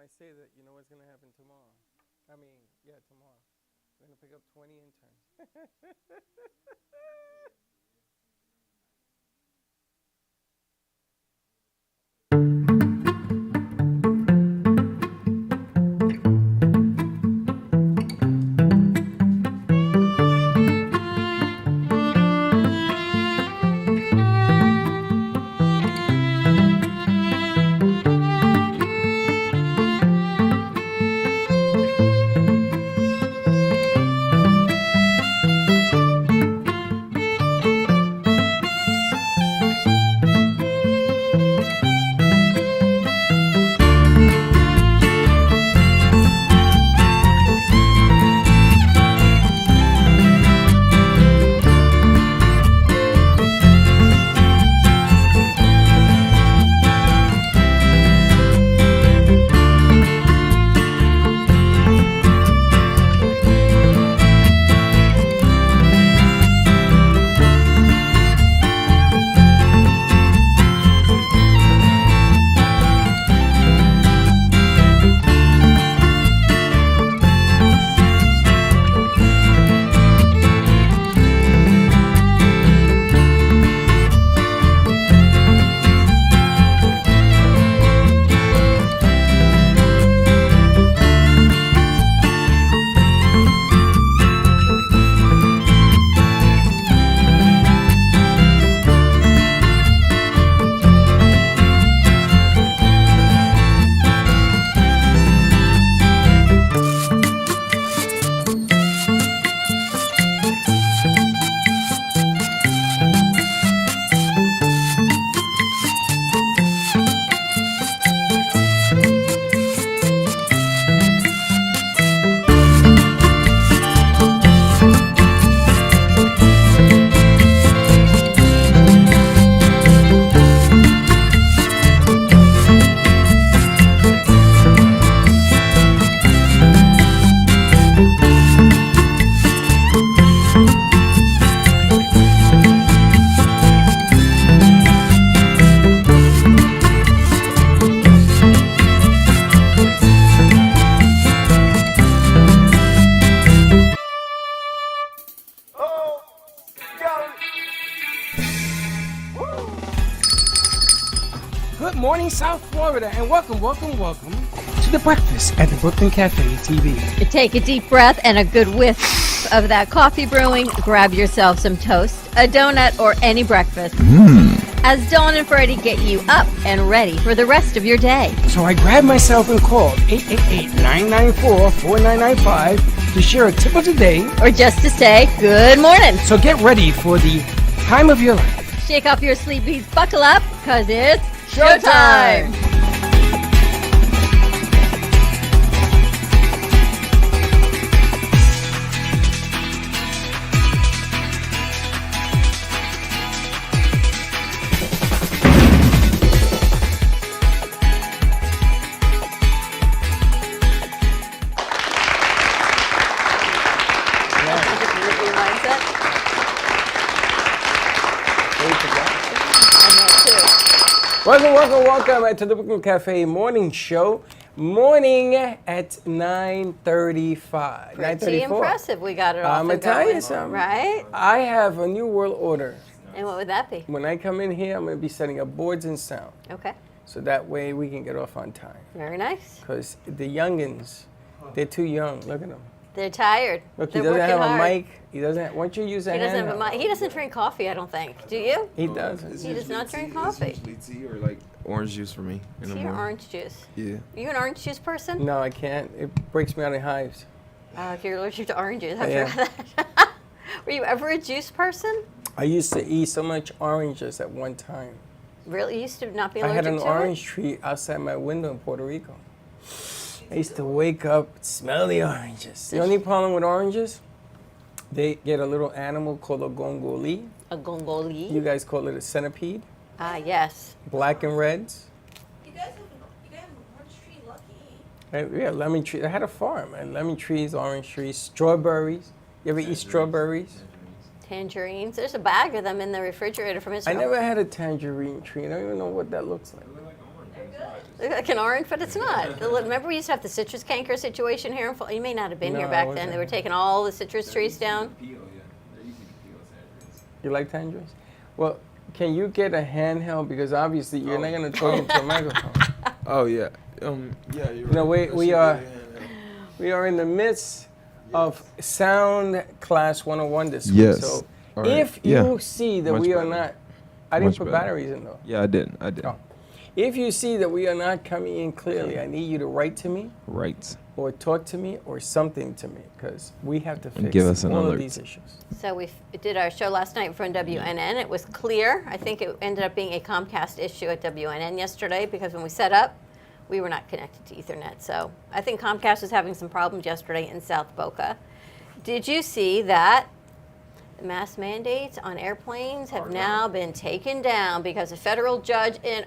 I say that, you know what's going to happen tomorrow? I mean, yeah, tomorrow. We're going to pick up 20 interns. Good morning, South Florida, and welcome to the breakfast at the Brooklyn Cafe TV. Take a deep breath and a good whiff of that coffee brewing. Grab yourself some toast, a donut, or any breakfast. As Dawn and Freddie get you up and ready for the rest of your day. So I grabbed myself and called 888-994-4995 to share a tip of the day, Or just to say good morning. so get ready for the time of your life. Shake off your sleepies, buckle up, because it's showtime. Welcome to the Brooklyn Cafe morning show. Morning at 9:35. Pretty impressive. We got it off I'm and gonna tell going, you something. right? I have a new world order. And what would that be? When I come in here, I'm going to be setting up boards and sound. Okay. So that way we can get off on time. Very nice. Because the youngins, they're too young. Look at them. They're tired. Look, he They're doesn't have working a hard. mic. He doesn't. Why don't you use a He doesn't have a handheld? mic. He doesn't drink coffee, I don't think. Do you? He doesn't. He does not drink It's coffee. usually tea or like orange juice for me in the Tea or morning. orange juice? Yeah. Are you an orange juice person? No, I can't. It breaks me out in hives. If you're allergic to oranges, I Yeah. forgot that. Were you ever a juice person? I used to eat so much oranges at one time. Really? You used to not be I allergic had an to orange tree outside my window in Puerto Rico. I used to wake up, smell the oranges. The only problem with oranges, they get a little animal called a gongoli. it? A gongoli? You guys call it a centipede. Yes. Black and reds. You guys have an orange tree lucky. Yeah, lemon tree. I had a farm. I had lemon trees, orange trees, strawberries. You ever eat strawberries? Tangerines. There's a bag of them in the refrigerator from I Israel. never had a tangerine tree. I don't even know what that looks like. like an orange, but it's not. Remember we used to have the citrus canker situation here in Florida? You may not have been No, here I back wasn't then. They were here. taking all the citrus trees down. Peel, yeah. They're easy to peel tangerines. You like tangerines? Well, can you get a handheld? Because obviously you're not going to talk into a microphone. Oh yeah. Yeah, you're right. No, we That should are- be a handheld. We are in the midst of Sound Class 101 this week. Yes. So All right. if Yeah. you see that Much we are better. not, I didn't Much put better. batteries in though. Yeah, I did. Oh. If you see that we are not coming in clearly, I need you to write to me Right. or talk to me or something to me because we have to And fix give us an all alert. of these issues. So we did our show last night from WNN. It was clear. I think it ended up being a Comcast issue at WNN yesterday because when we set up, we were not connected to Ethernet. So I think Comcast was having some problems yesterday in South Boca. Did you see that the mask mandates on airplanes have now been taken down because a federal judge in,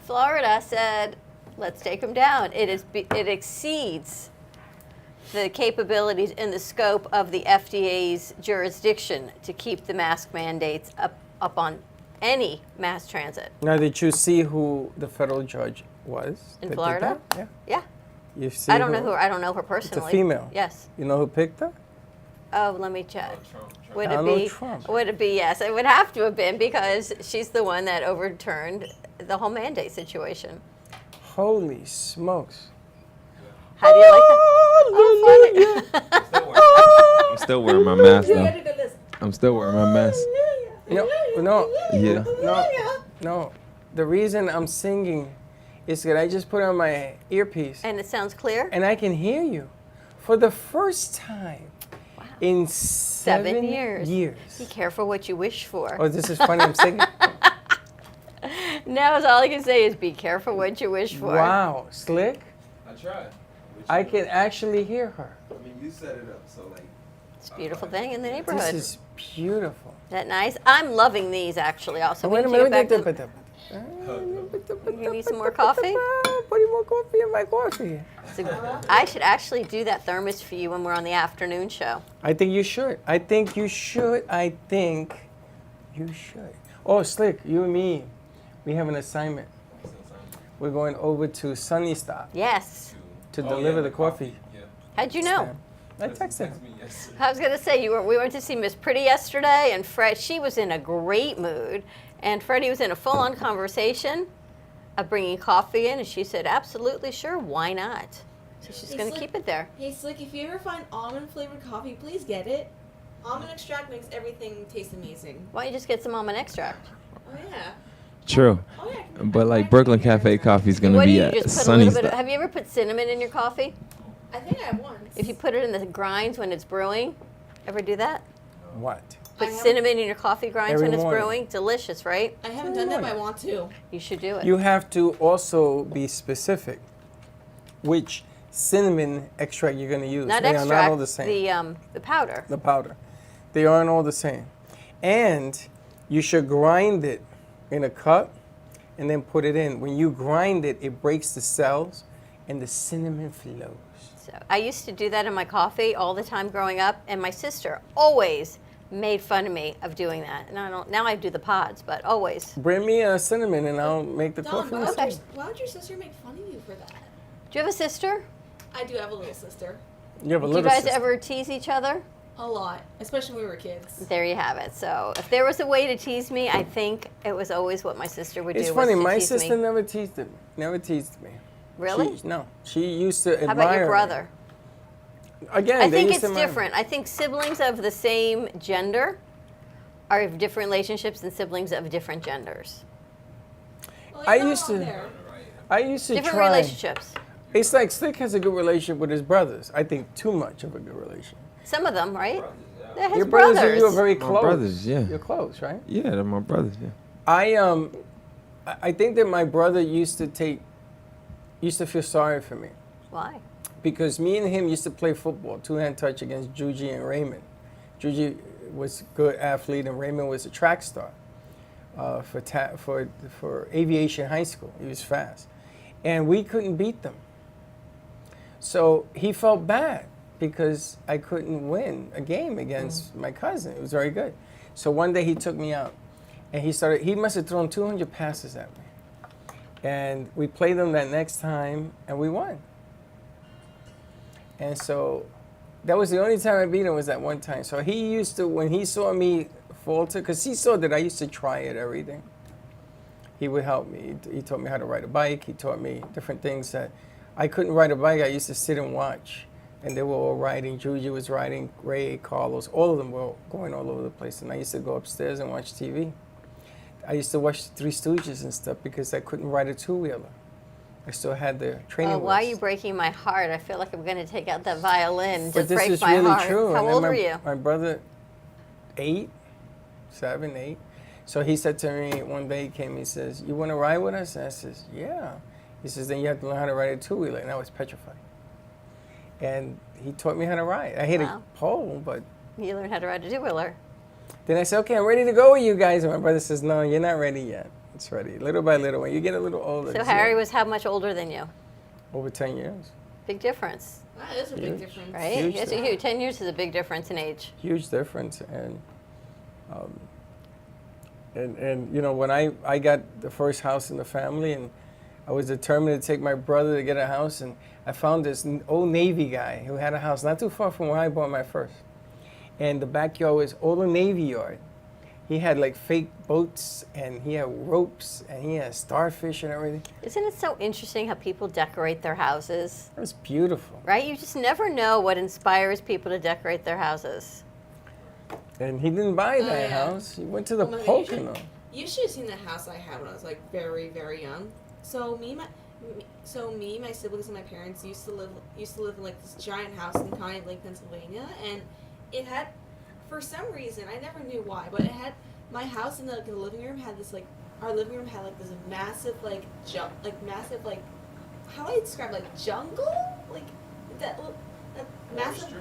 Florida said, let's take them down. It exceeds the capabilities and the scope of the FDA's jurisdiction to keep the mask mandates up on any mass transit. Now, did you see who the federal judge was? In that did Florida? that? Yeah, Yeah. You see I don't know her personally. female. Yes. You know who picked her? Oh, let me check. Would it Donald be? Trump. Would it be? Yes, it would have to have been because she's the one that overturned the whole mandate situation. Holy smokes. How do you like that? Oh, I'm still wearing my mask You though. gotta go listen. I'm still wearing my mask. No. Yeah. No. The reason I'm singing is that I just put on my earpiece and it sounds clear. and I can hear you for the first time in 7 years. years. Be careful what you wish for. Oh, this is funny. I'm singing. Now, all I can say is be careful what you wish for. Wow, Slick. I tried. I can actually hear her. I mean, you set it up, so like. It's a beautiful thing in the This neighborhood. is beautiful. Is that nice? I'm loving these actually. Also, Wait a we need to minute. get back to- You need some more coffee? Putting more coffee in my coffee. I should actually do that thermos for you when we're on the afternoon show. I think you should. I think you should. Oh, Slick, you and me, we have an assignment. We're going over to Sunny Stop Yes. to deliver the coffee. Yeah. How'd you know? I texted him. Yes. I was gonna say we went to see Miss Pretty yesterday, and she was in a great mood, and Freddie was in a full-on conversation of bringing coffee in, and she said, "Absolutely, sure, why not?" So she's Hey, gonna Slick. keep it there. Hey, Slick, if you ever find almond flavored coffee, please get it. Almond extract makes everything taste amazing. Why don't you just get some almond extract? Oh, yeah. True. Oh, yeah. I can- But I like can Brooklyn make it Cafe every time. coffee is gonna What do be you at just put a Sunny little bit? Stop. Have you ever put cinnamon in your coffee? I think I have once. If you put it in the grinds when it's brewing, ever do that? What? Put I haven't- cinnamon in your coffee grinds Every when it's morning. brewing? Delicious, right? I haven't done that, but I want to. You should do it. You have to also be specific which cinnamon extract you're going to use. not They extract, are not all the same. the powder. The powder. They aren't all the same. And you should grind it in a cup and then put it in. When you grind it, it breaks the cells and the cinnamon flows. So I used to do that in my coffee all the time growing up, and my sister always made fun of me of doing that. And I don't. Now I do the pods, but always. Bring me a cinnamon and I'll make the Don, coffee. why would, myself. your, why would your sister make fun of you for that? Do you have a sister? I do have a little sister. You have a Do you little guys sister. ever tease each other? A lot, especially when we were kids. There you have it. So if there was a way to tease me, I think it was always what my sister would It's do. funny, was to my tease sister me. never teased me. Never teased me. Really? No. She used to admire How about your me. brother? Again, I they think used it's to admire me. different. I think siblings of the same gender are of different relationships than siblings of different genders. Well, I you're not used wrong to- there. I used to Different try. relationships. It's like Slick has a good relationship with his brothers. I think too much of a good relationship. Some of them, right? They're his Your brothers and you are very My close. brothers, yeah. You're close, right? Yeah, they're my brothers. Yeah. I think that my brother used to feel sorry for me Why? because me and him used to play football, two-hand touch against Juji and Raymond. Juji was a good athlete and Raymond was a track star for Aviation High School. He was fast, and we couldn't beat them. So he felt bad because I couldn't win a game against my cousin. It was very good. So one day he took me out, and he must have thrown 200 passes at me. And we played them that next time, and we won. And so that was the only time I beat him, was that one time. So he used to, when he saw me falter, because he saw that I used to try at everything, he would help me. He taught me how to ride a bike. He taught me different things that I couldn't ride a bike. I used to sit and watch. And they were all riding. Juju was riding, Ray, Carlos, all of them were going all over the place. And I used to go upstairs and watch TV. I used to watch the Three Stooges and stuff because I couldn't ride a two-wheeler. I still had the training Oh, why are wheels. you breaking my heart? I feel like I'm going to take out that violin and But just this break is my really heart. true. How And then old my, were you? My brother, 8, 7, 8. So he said to me one day, he came, he says, "You want to ride with us?" And I says, "Yeah." He says, "Then you have to learn how to ride a two-wheeler." And I was petrified. And he taught me how to ride. I hit Wow. a pole, but You learned how to ride a two-wheeler. then I said, "Okay, I'm ready to go with you guys." And my brother says, "No, you're not ready yet. It's ready. Little by little. When you get a little older." So it's Harry like was how much older than you? over 10 years. Big difference, That is a big Huge. difference. right? Huge It's a difference. huge. 10 years is a big difference in age. Huge difference. And you know, when I got the first house in the family, and I was determined to take my brother to get a house, and I found this old Navy guy who had a house not too far from where I bought my first. And the backyard was all a Navy yard. He had like fake boats, and he had ropes, and he had starfish and everything. Isn't it so interesting how people decorate their houses? It was beautiful. Right? You just never know what inspires people to decorate their houses. And he didn't buy Oh, that yeah. house. He went to the Oh my God, Pocono. You should have seen the house I had when I was like very, very young. So my siblings and my parents used to live in like this giant house in Coney Lake, Pennsylvania, and it had, for some reason, I never knew why, but it had, my house in the living room had this like, our living room had like this massive how do I describe, like jungle, like that massive.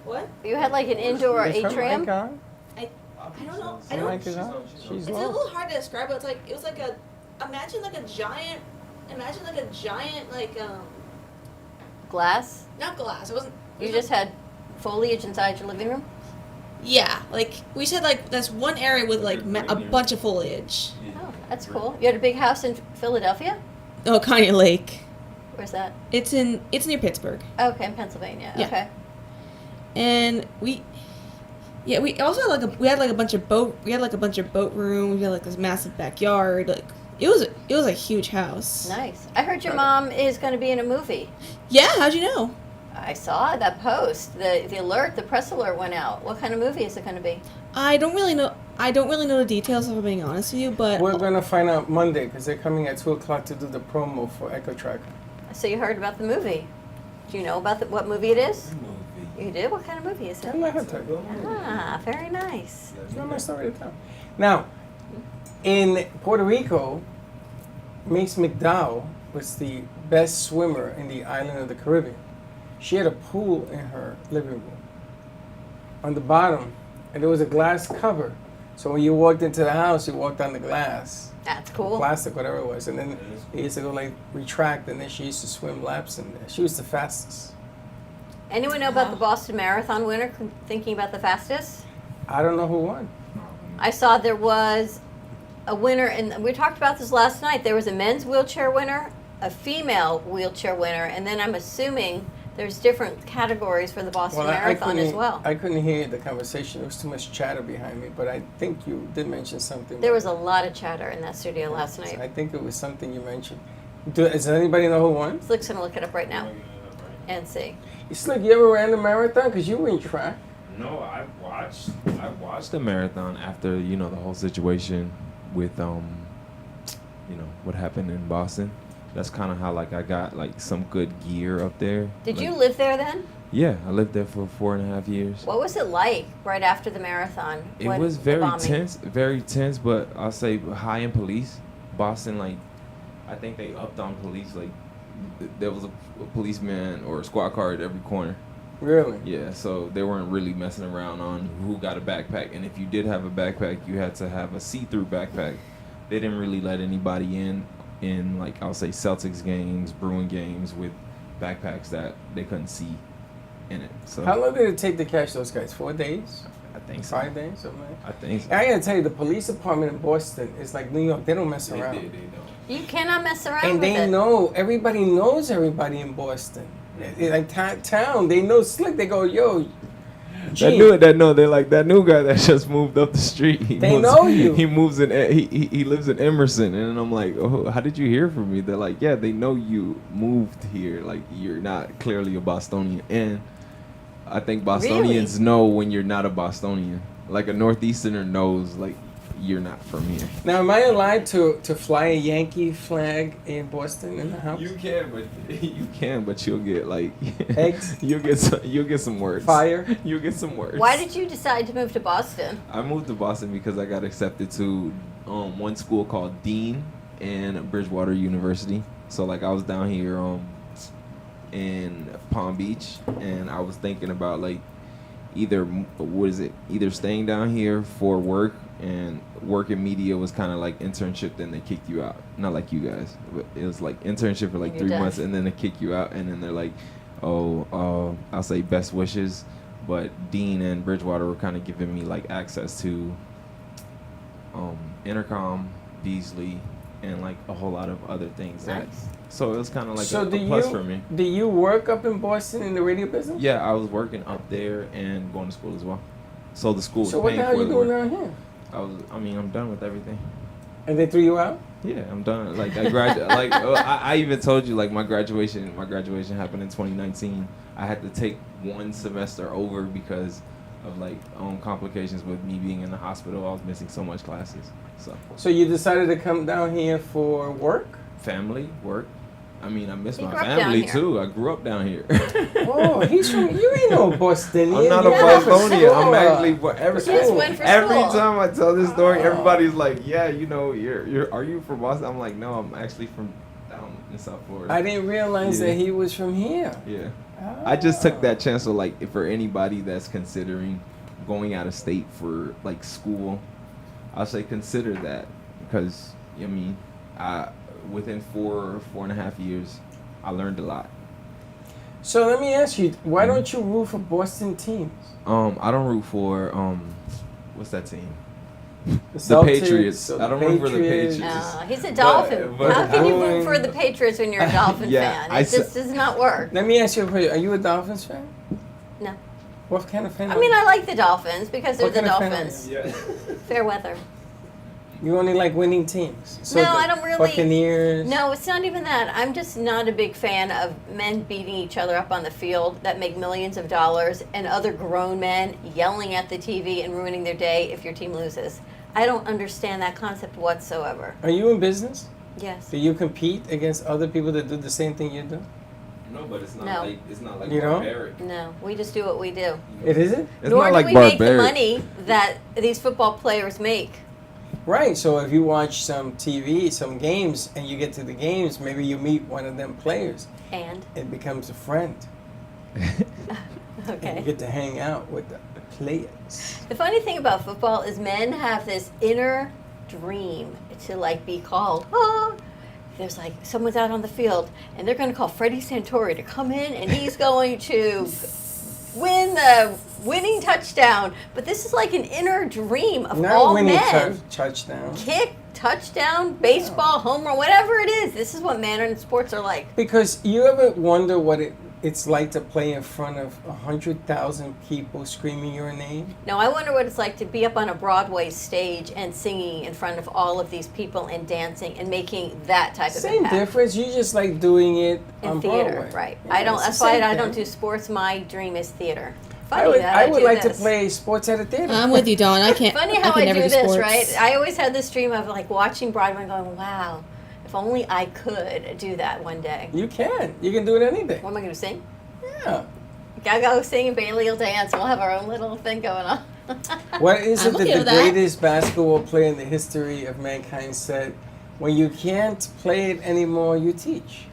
What? You had like an indoor Is her atrium? mic on? I don't know. I Her don't. mic is on? She's It's a low. little hard to describe, but it was like a, imagine like a giant Glass? not glass. It wasn't. You just had foliage inside your living room? Yeah, like we said, like that's one area with like a bunch of foliage. Oh, that's cool. You had a big house in Philadelphia? Oh, Coney Lake. Where's that? It's near Pittsburgh, Okay, in Pennsylvania. Yeah. Okay. and we also had a bunch of boat room. We had like this massive backyard. Like it was a huge house. Nice. I heard your mom is going to be in a movie. Yeah, how'd you know? I saw that post. The alert, the press alert went out. What kind of movie is it going to be? I don't really know the details, if I'm being honest with you, but We're gonna find out Monday because they're coming at 2:00 to do the promo for Echo Track. So you heard about the movie. Do you know about what movie it is? You did? What kind of movie is it? I'm not gonna tell you. Ah, very nice. It's not my story to tell. Now, in Puerto Rico, Mace McDowell was the best swimmer in the island of the Caribbean. She had a pool in her living room. On the bottom, and there was a glass cover. So when you walked into the house, you walked on the glass, That's cool. plastic, whatever it was, and then it used to go like retract, and then she used to swim laps in there. She was the fastest. Anyone know about the Boston Marathon winner thinking about the fastest? I don't know who won. I saw there was a winner, and we talked about this last night. There was a men's wheelchair winner, a female wheelchair winner, and then I'm assuming there's different categories for the Boston Marathon as well. I couldn't hear the conversation. There was too much chatter behind me, but I think you did mention something. There was a lot of chatter in that studio last night. I think it was something you mentioned. Does anybody know who won? Slick's gonna look it up right now and see. Slick, you ever ran the marathon? Because you were in track. No, I watched the marathon after, you know, the whole situation with what happened in Boston. That's kind of how like I got like some good gear up there. Did Like, you live there then? Yeah, I lived there for 4.5 years. What was it like right after the marathon? It when was the very bombing- very tense, but I'll say high in police. Boston, like, I think they upped on police. Like, there was a policeman or a squad car at every corner. Really? Yeah, so they weren't really messing around on who got a backpack. And if you did have a backpack, you had to have a see-through backpack. They didn't really let anybody in like, I'll say Celtics games, Bruin games with backpacks that they couldn't see in it. So How long did it take to catch those guys? 4 days? I think so. 5 days? Something like that? I think so. And I gotta tell you, the police department in Boston is like New York. They don't mess around. They don't. You cannot mess around And with they it. know, everybody knows everybody in Boston. Like town, they know Slick. They go, yo, G. They're like that new guy that just moved up the street. They know you. He moves in. He lives in Emerson, and I'm like, oh, how did you hear from me? They're like, yeah, they know you moved here. Like you're not clearly a Bostonian, and I think Bostonians know when you're not a Bostonian. Like a Northeasterner knows, like you're not from here. Now, am I allowed to fly a Yankee flag in Boston in the house? You can, but you'll get like Eggs? You'll get some words. Fire? You'll get some words. Why did you decide to move to Boston? I moved to Boston because I got accepted to one school called Dean and Bridgewater University. So like I was down here in Palm Beach, and I was thinking about like either staying down here for work, and work in media was kind of like internship, then they kicked you out. Not like you guys, but it was like internship for like You're 3 done. months, and then they kick you out, and then they're like, I'll say best wishes. But Dean and Bridgewater were kind of giving me like access to Intercom, Beasley, and like a whole lot of other things. Nice. So it was kind of like So a plus for me. do you work up in Boston in the radio business? Yeah, I was working up there and going to school as well. So the school was So what paying the hell for you the doing work. down here? I'm done with everything. And they threw you out? Yeah, I'm done. Like I graduated. Like I even told you, like my graduation happened in 2019. I had to take one semester over because of like complications with me being in the hospital. I was missing so much classes. So you decided to come down here for work? Family, work. I mean, I miss You my grew up down family here. too. I grew up down here. Oh, he's from. You ain't no Bostonian. I'm not a You went to Bostonian. I'm school. actually Every He just school. went for every school. time I tell this story, Oh. everybody's like, "Yeah, you know, you're are you from Boston?" I'm like, "No, I'm actually from down in South Florida." I didn't realize Yeah. that he was from here. Yeah. I just took that chance. So like, for anybody that's considering going out of state for like school, I'll say consider that, because I mean, within 4.5 years, I learned a lot. So let me ask you, why don't you root for Boston teams? I don't root for what's that team? The The Patriots. I don't root for the Patriots. He's a Dolphin. but- How can you root Going- for the Patriots when you're a Dolphin Yeah, fan? I It s- just does not work. Let me ask you a question. Are you a Dolphins fan? No. What kind of fan? I mean, I like the Dolphins because they're What the kind of fan are Dolphins. Yeah. Fair weather. You only like winning teams. So No, the I don't really- Buccaneers. No, it's not even that. I'm just not a big fan of men beating each other up on the field that make millions of dollars and other grown men yelling at the TV and ruining their day if your team loses. I don't understand that concept whatsoever. Are you in business? Yes. Do you compete against other people that do the same thing you do? No, but it's not No. like You don't? barbaric. No, we just do what we do. It isn't? It's Nor not do like we barbaric. make the money that these football players make. Right. So if you watch some TV, some games, and you get to the games, maybe you meet one of them players. And It becomes a friend. And you okay. get to hang out with the players. The funny thing about football is men have this inner dream to like be called. Oh, there's like someone's out on the field and they're going to call Freddie Santori to come in and he's going to win the winning touchdown. But this is like an inner dream of Not all winning men. touchdown. Kick, touchdown, baseball, home run, whatever it is. This is what men in sports are like. Because you ever wonder what it's like to play in front of 100,000 people screaming your name? Now, I wonder what it's like to be up on a Broadway stage and singing in front of all of these people and dancing and making that type of Same impact. difference. You just like doing it In on theater, Broadway. right. Yeah, I don't. it's the That's why same I don't thing. do sports. My dream is theater. I Funny would, that I I would do like this. to play sports at a theater. I'm with you, Dawn. I can't. Funny how I, I, can do never this, sports. right? I always had this dream of like watching Broadway and going, "Wow, if only I could do that one day." You can. You can do it any day. What am I going to sing? Yeah. Gaga will sing and Bailey will dance. We'll have our own little thing going on. What is it I'm that okay the with that. greatest basketball player in the history of mankind said? When you can't play it anymore, you teach.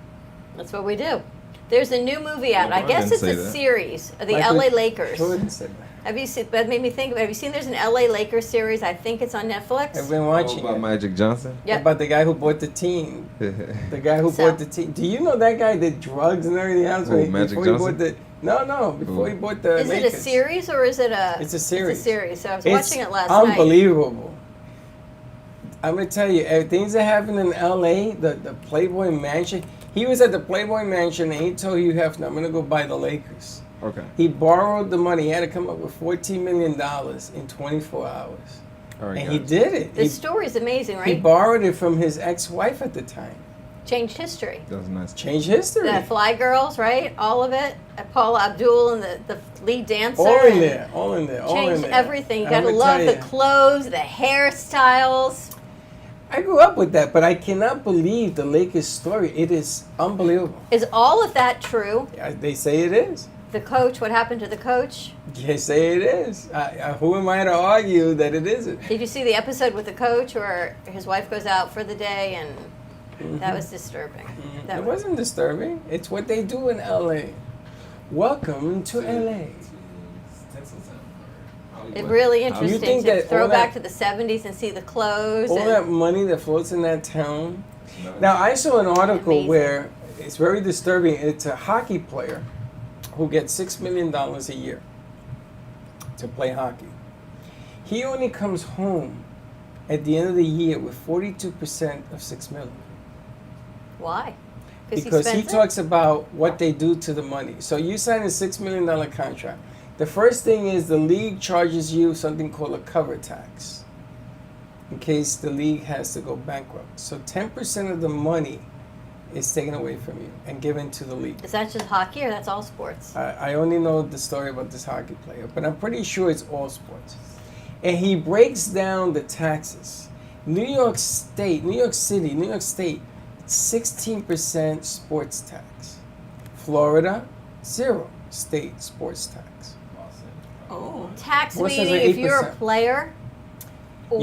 That's what we do. There's a new movie out. No, I I guess didn't it's say a that. series. The Like LA what Lakers. Jordan said that. Have you seen? That made me think. Have you seen? There's an LA Lakers series. I think it's on Netflix. I've been Oh, watching about it. Magic Johnson. Yep. About the guy who bought the team. The guy who So- bought the team. Do you know that guy did drugs and everything else? Who, Magic before Johnson? he bought the before Who? he bought the Is it a Lakers. series or is it a? It's a series. It's a series. So I was It's watching it last night. unbelievable. I'm gonna tell you, things that happen in L.A., the Playboy Mansion. He was at the Playboy Mansion and he told Hugh Hefner, "I'm gonna go buy the Lakers." Okay. He borrowed the money. He had to come up with $14 million in 24 hours, All right. and he guys. did it. The story's amazing, He right? borrowed it from his ex-wife at the time. Changed history. That was nice. Changed history. The Fly Girls, right? All of it. Paula Abdul and the lead dancer. All in and there. All in there. All in Changed there. everything. You I'm gotta gonna love tell the you. clothes, the hairstyles. I grew up with that, but I cannot believe the Lakers story. It is unbelievable. Is all of that true? They say it is. The coach, what happened to the coach? They say it is. Who am I to argue that it isn't? Did you see the episode with the coach where his wife goes out for the day and that was disturbing. That It was- wasn't disturbing. It's what they do in LA. Welcome to LA. It's really You interesting think to that throw all back that- to the 70s and see the clothes. All and that money that floats in that town. Now, I saw an article Amazing. where it's very disturbing. It's a hockey player who gets $6 million a year to play hockey. He only comes home at the end of the year with 42% of $6 million. Why? Because he talks about what they do to the money. So you sign a $6 million contract. The first thing is the league charges you something called a cover tax in case the league has to go bankrupt. So 10% of the money is taken away from you and given to the league. Is that just hockey or that's all sports? I only know the story about this hockey player, but I'm pretty sure it's all sports. And he breaks down the taxes. New York State, 16% sports tax. Florida, 0 state sports tax. Oh. Tax Boston's meaning like if you're a 8%. player or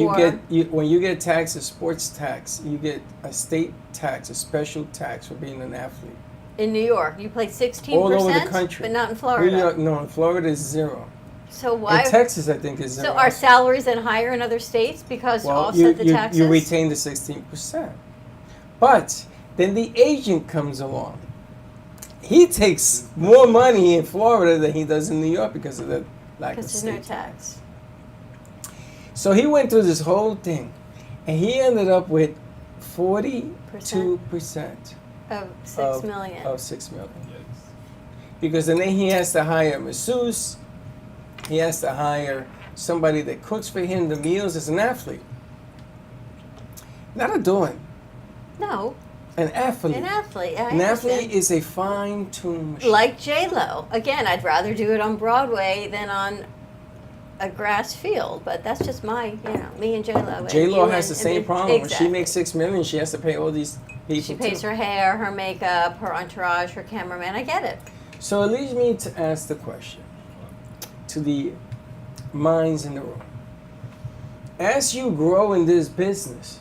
When you get taxed a sports tax, you get a state tax, a special tax for being an athlete. in New York, you play 16%, All over the country. but not in Florida. New York, no, in Florida is 0. So why? In Texas, I think is 0. So are salaries then higher in other states because to well, offset the taxes? you retain the 16%. But then the agent comes along. He takes more money in Florida than he does in New York because of the lack of Because there's no state tax. So he went through this whole thing, and he ended up with 42% Of 6 of, million. of 6 million. Because then he has to hire a masseuse. He has to hire somebody that cooks for him the meals as an athlete. Not a doing, No, an athlete. an athlete. I An athlete understand. is a fine-tuned machine. Like J-Lo. Again, I'd rather do it on Broadway than on a grass field, but that's just my, me and J-Lo. J-Lo has the same problem. When she Exactly. makes $6 million, she has to pay all these people She pays too. her hair, her makeup, her entourage, her cameraman. I get it. So it leads me to ask the question to the minds in the room. As you grow in this business,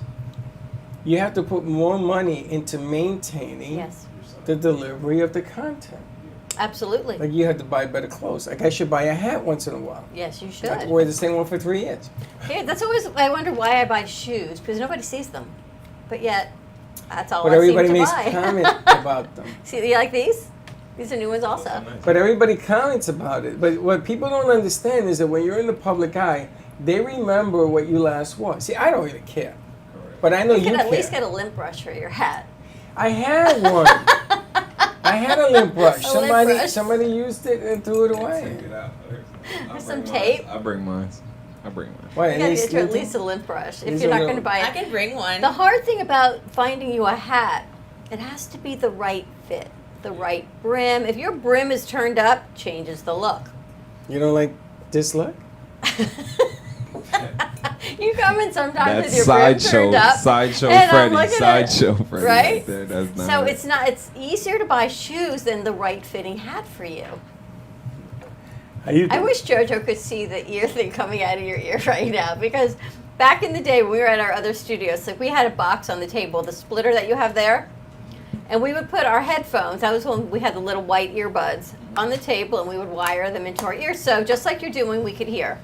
you have to put more money into maintaining Yes, the delivery of the content. absolutely. Like you have to buy better clothes. Like I should buy a hat once in a while. Yes, you I should. can wear the same one for 3 years. Yeah, that's always, I wonder why I buy shoes, because nobody sees them. But yet, that's all But I everybody seem to makes buy. comment about them. See, you like these? These are new ones also. But everybody comments about it. But what people don't understand is that when you're in the public eye, they remember what you last wore. See, I don't really care. But I know You you could at least care. get a lint brush for your hat. I had one. I had a lint brush. A lint brush. Somebody used it and threw it away. There's some tape. I bring mine. Why? You gotta get you at least a lint brush if These you're are not the- going to buy I it. can bring one. The hard thing about finding you a hat, it has to be the right fit, the right brim. If your brim is turned up, changes the look. You don't like this look? You come in sometimes with That's your brim turned up. sideshow and I'm Freddy, looking at- sideshow Freddy. right? There. That's not So it. it's easier to buy shoes than the right fitting hat for you. How you I doing? wish JoJo could see the ear thing coming out of your ear right now, because back in the day when we were at our other studios, like we had a box on the table, the splitter that you have there, and we would put our headphones, that was when we had the little white earbuds, on the table, and we would wire them into our ears, so just like you're doing, we could hear.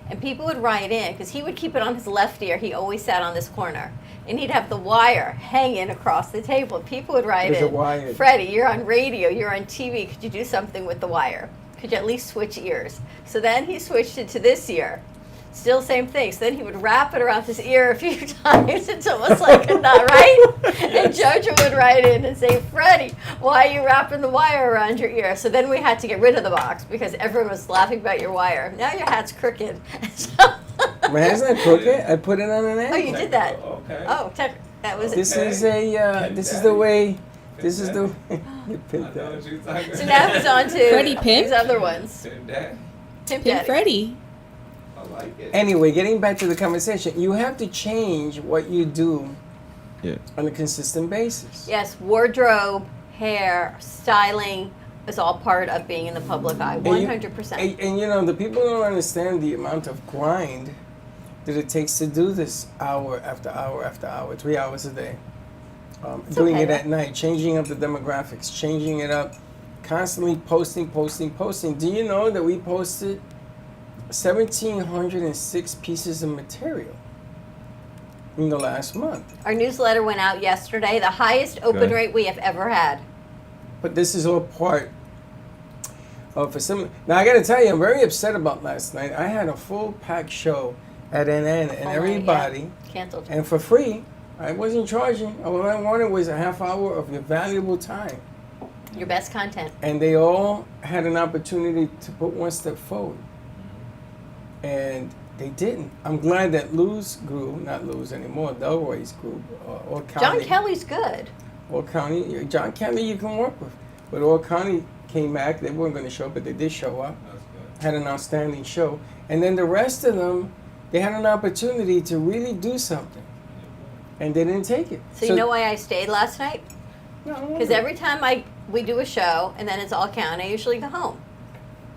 And people would write in, because he would keep it on his left ear, he always sat on this corner, and he'd have the wire hanging across the table. People would write With the in, wire. Freddie, you're on radio, you're on TV, could you do something with the wire? Could you at least switch ears? So then he switched it to this ear. Still same thing. So then he would wrap it around his ear a few times. It's almost like a knot, right? And Jojo would write in and say, Freddie, why are you wrapping the wire around your ear? So then we had to get rid of the box because everyone was laughing about your wire. Now your hat's crooked. My hat's not crooked. I put it on an end. Oh, you did that. Okay. Oh, that was This is the way. This is the way. You pinned I know that. what you're talking So about. now he's on to Freddie Pimp? these other ones. Pimp Daddy. Pimp Pimp Daddy. Freddie. I like it. Anyway, getting back to the conversation, you have to change what you do Yeah. on a consistent basis. Yes, wardrobe, hair, styling is all part of being in the public eye. 100%. And you know, the people don't understand the amount of grind that it takes to do this hour after hour after hour, 3 hours a day. Doing okay, it though. at night, changing up the demographics, changing it up, constantly posting. Do you know that we posted 1,706 pieces of material in the last month? Our newsletter went out yesterday, the highest open Okay. rate we have ever had. But this is all part of a similar. Now I got to tell you, I'm very upset about last night. I had a full packed show at NN, and Full night, everybody, yeah. Canceled. and for free. I wasn't charging. All I wanted was a half hour of your valuable time, Your best content. and they all had an opportunity to put one step forward, and they didn't. I'm glad that Lou's grew, not Lou's anymore, Delroy's grew, or County. John Kelly's good. All County, John Kelly you can work with. But All County came back. They weren't going to show up, but they did show up. That's good. Had an outstanding show. And then the rest of them, they had an opportunity to really do something. And they didn't take it. So you know why I stayed last night? Because every time we do a show and then it's all county, I usually go home.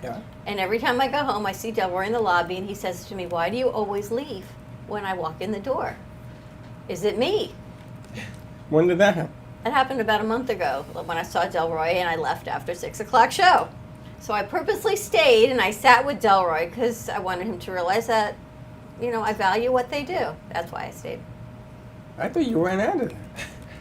Yeah. And every time I go home, I see Delroy in the lobby, and he says to me, "Why do you always leave when I walk in the door? Is it me?" When did that happen? That happened about a month ago when I saw Delroy, and I left after 6 o'clock show. So I purposely stayed, and I sat with Delroy because I wanted him to realize that, you know, I value what they do. That's why I stayed. I thought you ran out of that.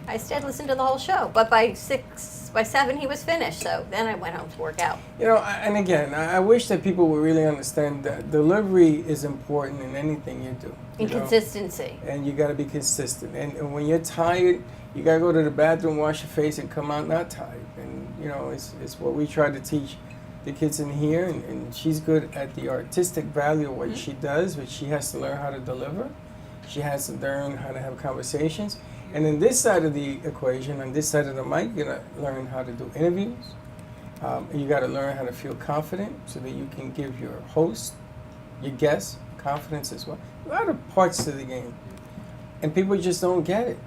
I stayed, listened to the whole show, but by 7 he was finished. So then I went home to work out. You know, and again, I wish that people would really understand that delivery is important in anything you do. You know? Inconsistency. And you got to be consistent. And when you're tired, you got to go to the bathroom, wash your face, and come out not tired. And, you know, it's what we try to teach the kids in here. And she's good at the artistic value of what she does, but she has to learn how to deliver. She has to learn how to have conversations. And in this side of the equation, on this side of the mic, you got to learn how to do interviews. And you got to learn how to feel confident so that you can give your host, your guests, confidence as well. A lot of parts to the game. And people just don't get it.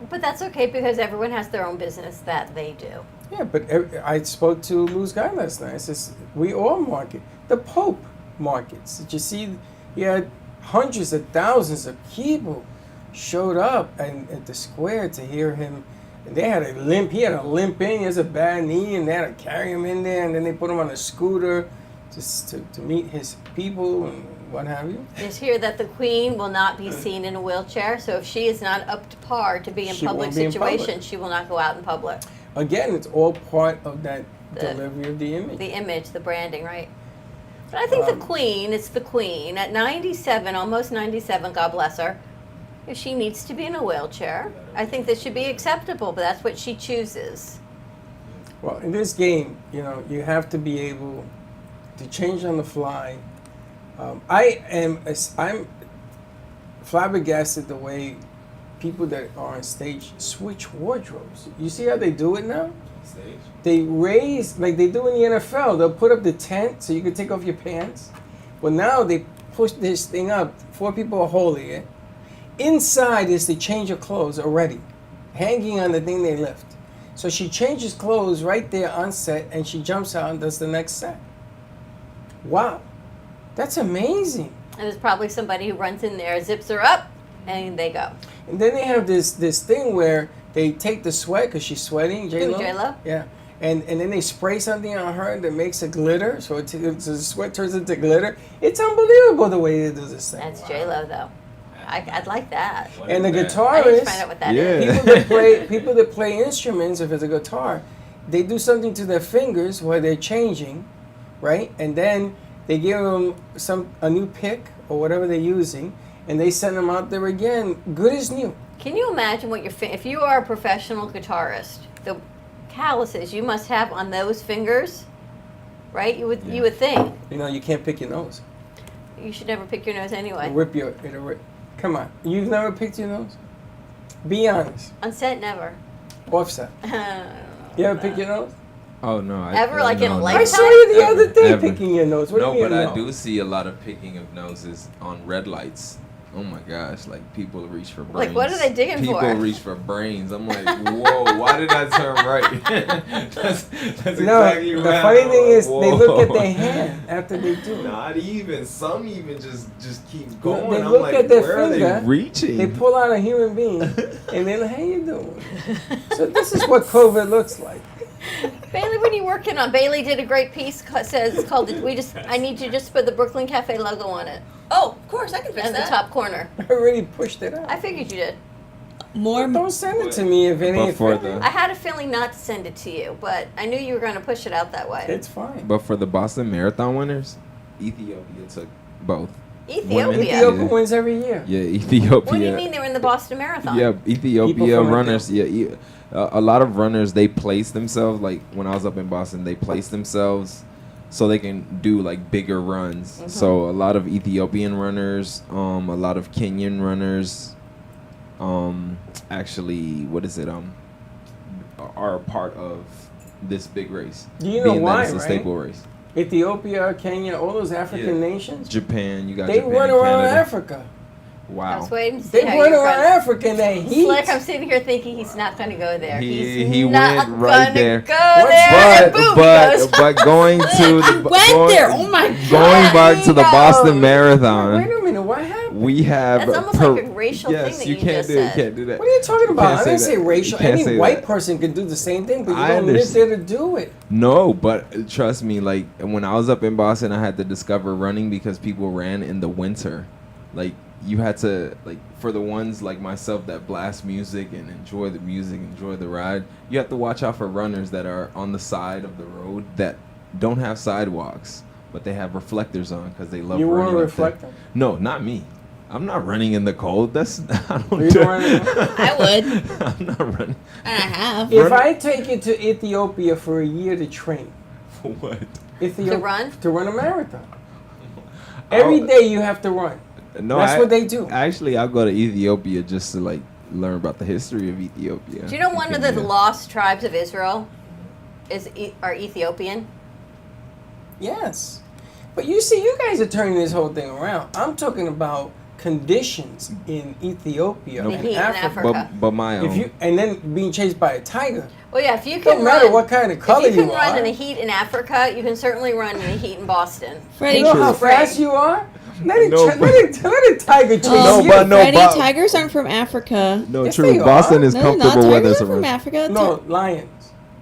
But that's okay because everyone has their own business that they do. Yeah, but I spoke to Lou's guy last night. I says, we all market. The Pope markets. Did you see? He had hundreds of thousands of people showed up at the square to hear him. And they had a limp. He had a limp in. He has a bad knee, and they had to carry him in there. And then they put him on a scooter just to meet his people and what have you. It's here that the Queen will not be seen in a wheelchair. So if she is not up to par to be in She public won't be in public. situations, she will not go out in public. Again, it's all part of that The- delivery of the image. The image, the branding, right? But I think the Queen, it's the Queen. At 97, almost 97, God bless her, if she needs to be in a wheelchair, I think that should be acceptable, but that's what she chooses. Well, in this game, you know, you have to be able to change on the fly. I'm flabbergasted the way people that are on stage switch wardrobes. You see how they do it now? Stage. They raise, like they do in the NFL, they'll put up the tent so you can take off your pants. Well, now they push this thing up. 4 people are holding it. Inside is the change of clothes already, hanging on the thing they lift. So she changes clothes right there on set, and she jumps out and does the next set. Wow, that's amazing. And there's probably somebody who runs in there, zips her up, and they go. And then they have this thing where they take the sweat because she's sweating, J-Lo. Who, J-Lo? Yeah. And then they spray something on her that makes it glitter, so so the sweat turns into glitter. It's unbelievable the way they do this thing. That's J-Lo, though. I'd like that. What And is the that? I need to find guitarist, out what that is. Yeah. people that play instruments, if it's a guitar, they do something to their fingers while they're changing, right? And then they give them a new pick or whatever they're using, and they send them out there again, good as new. Can you imagine what if you are a professional guitarist, the calluses you must have on those fingers, right? You would think. You know, you can't pick your nose. You should never pick your nose anyway. It'll rip. Come on, you've never picked your nose? Be honest. On set, never. Offset. You ever pick your nose? Oh no! Ever, like, in a I lifetime? saw you the other day Ever. picking your nose. What No, do you but mean I no? do see a lot of picking of noses on red lights. Oh my gosh! Like people reach for brains. Like, what are they digging people for? reach for brains. I'm like, whoa! Why did I turn right? that's No, exactly what the happened. funny thing is, they look at Whoa. their hand after they do it. Not even. Some even just keep going. They I'm look like, at their where are finger, they reaching? They pull out a human being, and they're like, "How you doing?" So this is what COVID looks like. Bailey, what are you working on? Bailey did a great piece. Says called. I need you to just put the Brooklyn Cafe logo on it Oh, of course, I can fix in the that. top corner. I already pushed it out. I figured you did. More. Don't send it to me if it But ain't for finished. the- I had a feeling not to send it to you, but I knew you were going to push it out that way. It's fine. But for the Boston Marathon winners, Ethiopia took both. Ethiopia. Ethiopia wins every year. Yeah, Ethiopia. What do you mean they were in the Boston Marathon? Yeah, People Ethiopia from runners. Yeah, a lot of runners they place themselves. Like when I was up in Boston, they place themselves so they can do like bigger runs. Mm-hmm. So a lot of Ethiopian runners, a lot of Kenyan runners, actually, what is it? Are a part of this big race. Do you know being why, that it's a right? staple race. Ethiopia, Kenya, all those African Yeah. nations, Japan, you got they Japan, run around Canada. Africa. I Wow. was waiting to see They how run you're around going. Africa in that heat. Slick, I'm sitting here thinking he's not going to go there. He not went right gonna there. Go What's there. that? And boom, he But goes. going to the went there. Oh my going God. back to the He Boston goes. Marathon. Wait a minute, what happened? We have That's almost like a racial yes, thing that you you can't just do said. you can't do that. What are you talking about? can't I didn't say say that. racial. You can't Any say white that. person can do the same thing, but you I don't live understand. there to do it. No, but trust me, like when I was up in Boston, I had to discover running because people ran in the winter. Like you had to like for the ones like myself that blast music and enjoy the music, enjoy the ride. You have to watch out for runners that are on the side of the road that don't have sidewalks, but they have reflectors on because they love You running. wore a up there. reflector? No, not me. I'm not running in the cold. That's I don't You do running? I would. I'm not running. And I have. If Run- I take you to Ethiopia for a year to train, For what? Ethiopia, To run? a marathon. Every I'll- day you have to run. No, That's what they do. Actually, I'll go to Ethiopia just to like learn about the history of Ethiopia. Do you know one of the Yeah. lost tribes of Israel are Ethiopian? Yes. But you see, you guys are turning this whole thing around. I'm talking about conditions in Ethiopia The and heat in Africa. Africa. But my If you and then being chased by a tiger. Well, yeah, if you can Don't matter run, what kind of color if you can you run are. in the heat in Africa, you can certainly run in the heat in Boston. Freddie, You know how True. fast you are? Let it, No, let but- a tiger chase Oh, No, you. but no, Freddie, but- tigers aren't from Africa. no, Yes, true. they Boston are. is No, they're not. comfortable weather. Tigers are from Africa. No, lions.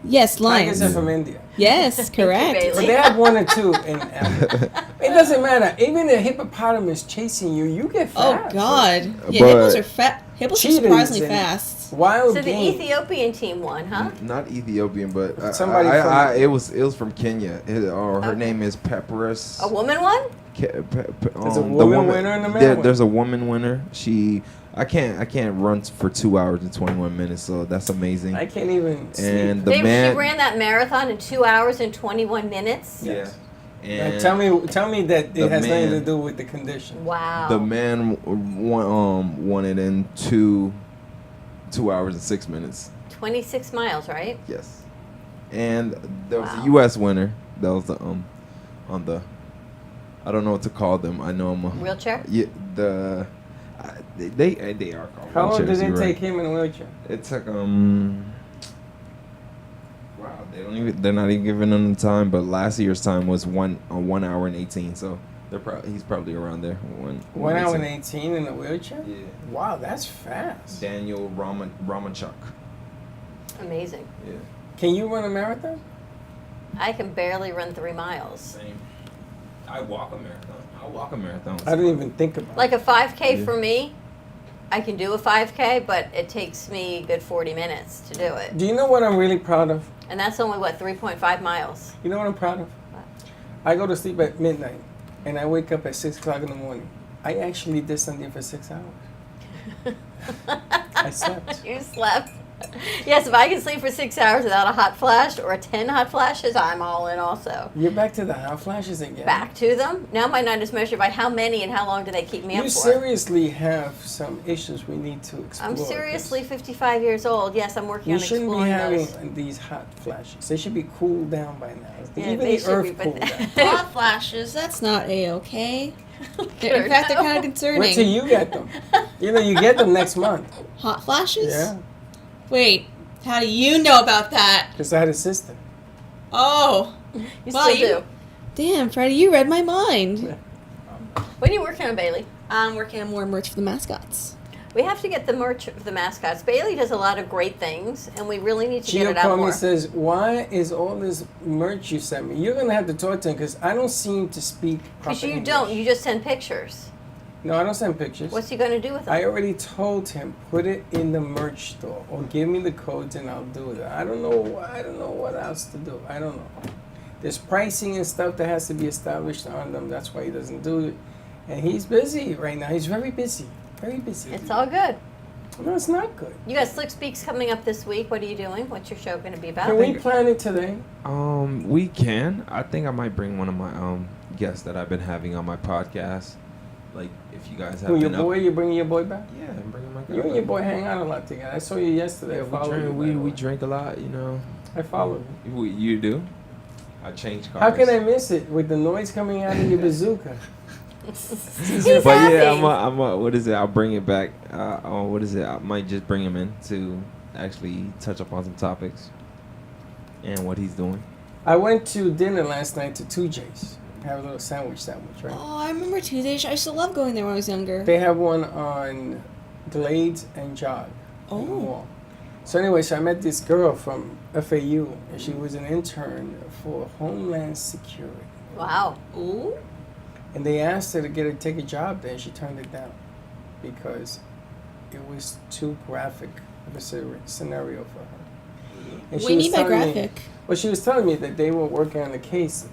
Yes, Tigers lions. are from India. Yes, correct. Bailey. But they have one or two in Africa. It doesn't matter. Even a hippopotamus chasing you, you get Oh fast. God. Yeah, But- hippos are fat. Hippos are Cheetahs surprisingly and- fast. Wild So the game. Ethiopian team won, huh? Not Ethiopian, but Somebody from- it was from Kenya. Her name is Pepperis. A woman won? There's a woman winner and a man winner. There's a woman winner. I can't run for 2 hours and 21 minutes, so that's amazing. I can't even sleep. And the She man, ran that marathon in 2 hours and 21 minutes. yeah, Now, and tell me that the it has nothing to man- do with the condition. Wow. the man won it in 2 hours and 6 minutes. 26 miles, right? Yes, and there was Wow. a U.S. winner. That was the on the. I don't know what to call them. I know I'm a Wheelchair? Yeah, they are called How long did wheelchairs, it you're take right. him in a wheelchair? It took wow, they're not even giving them the time, but last year's time was 1 hour and 18, so he's probably around there. 1 hour and 18 in a wheelchair? Yeah. Wow, that's fast. Daniel Ramachuk. Amazing. Yeah. Can you run a marathon? I can barely run 3 miles. Same. I walk a marathon. I'll walk a marathon. I didn't even think about Like it. a 5K Yeah. for me, I can do a 5K, but it takes me a good 40 minutes to do it. Do you know what I'm really proud of? And that's only, 3.5 miles? You know what I'm proud of? What? I go to sleep at midnight, and I wake up at 6 o'clock in the morning. I actually did something for 6 hours. I slept. You slept. Yes, if I can sleep for 6 hours without a hot flash or 10 hot flashes, I'm all in also. You're back to the hot flashes again. Back to them. Now my night is measured by how many and how long do they keep me up You for. seriously have some issues we need to explore. I'm seriously 'cause 55 years old. Yes, I'm working You on shouldn't be exploring having those. these hot flashes. They should be cooled down by now. Yeah, Even they the should earth be, but- cooled down. Hot flashes. That's not a-okay. Sure, In fact, they're no. kind of concerning. Wait till you get them. You get them next month. Hot flashes? Yeah, Wait, how do you know about that? because I had a sister. Oh. You Well, still you- do. Damn, Freddie, you read my mind. What are you working on, Bailey? I'm working on more merch for the mascots. We have to get the merch of the mascots. Bailey does a lot of great things, and we really need to get Gio it out called me more. and says, "Why is all this merch you sent me?" You're gonna have to talk to him because I don't seem to speak proper Because you English. don't. You just send pictures. No, I don't send pictures. What's he going to do with them? I already told him put it in the merch store or give me the codes and I'll do it. I don't know. I don't know what else to do. I don't know. There's pricing and stuff that has to be established on them. That's why he doesn't do it. And he's busy right now. He's very busy. Very busy. It's all good. No, it's not good. You got Slick Speaks coming up this week. What are you doing? What's your show going to be about? Can we plan it today? We can. I think I might bring one of my guests that I've been having on my podcast. Like, if you guys have Who, your been boy? You bringing your boy back? Yeah, I'm bringing my guy. You and back. your boy hang out a lot together. I saw you yesterday. Yeah, I followed you. by we the way. drink a lot, you know. I followed you. You do? I change cars. How can I miss it with the noise coming out of your bazooka? He's But happy. yeah, I'm a, what is it? I'll bring it back. What is it? I might just bring him in to actually touch up on some topics and what he's doing. I went to dinner last night to 2J's. Have a little sandwich, right? Oh, I remember Tuesdays. I used to love going there when I was younger. They have one on Glades and Jog. in the Oh. mall. So anyway, so I met this girl from FAU, and she was an intern for Homeland Security. Wow. Ooh. And they asked her to take a job there, and she turned it down because it was too graphic of a scenario for her. And What do you was mean by telling me- graphic? Well, she was telling me that they were working on a case,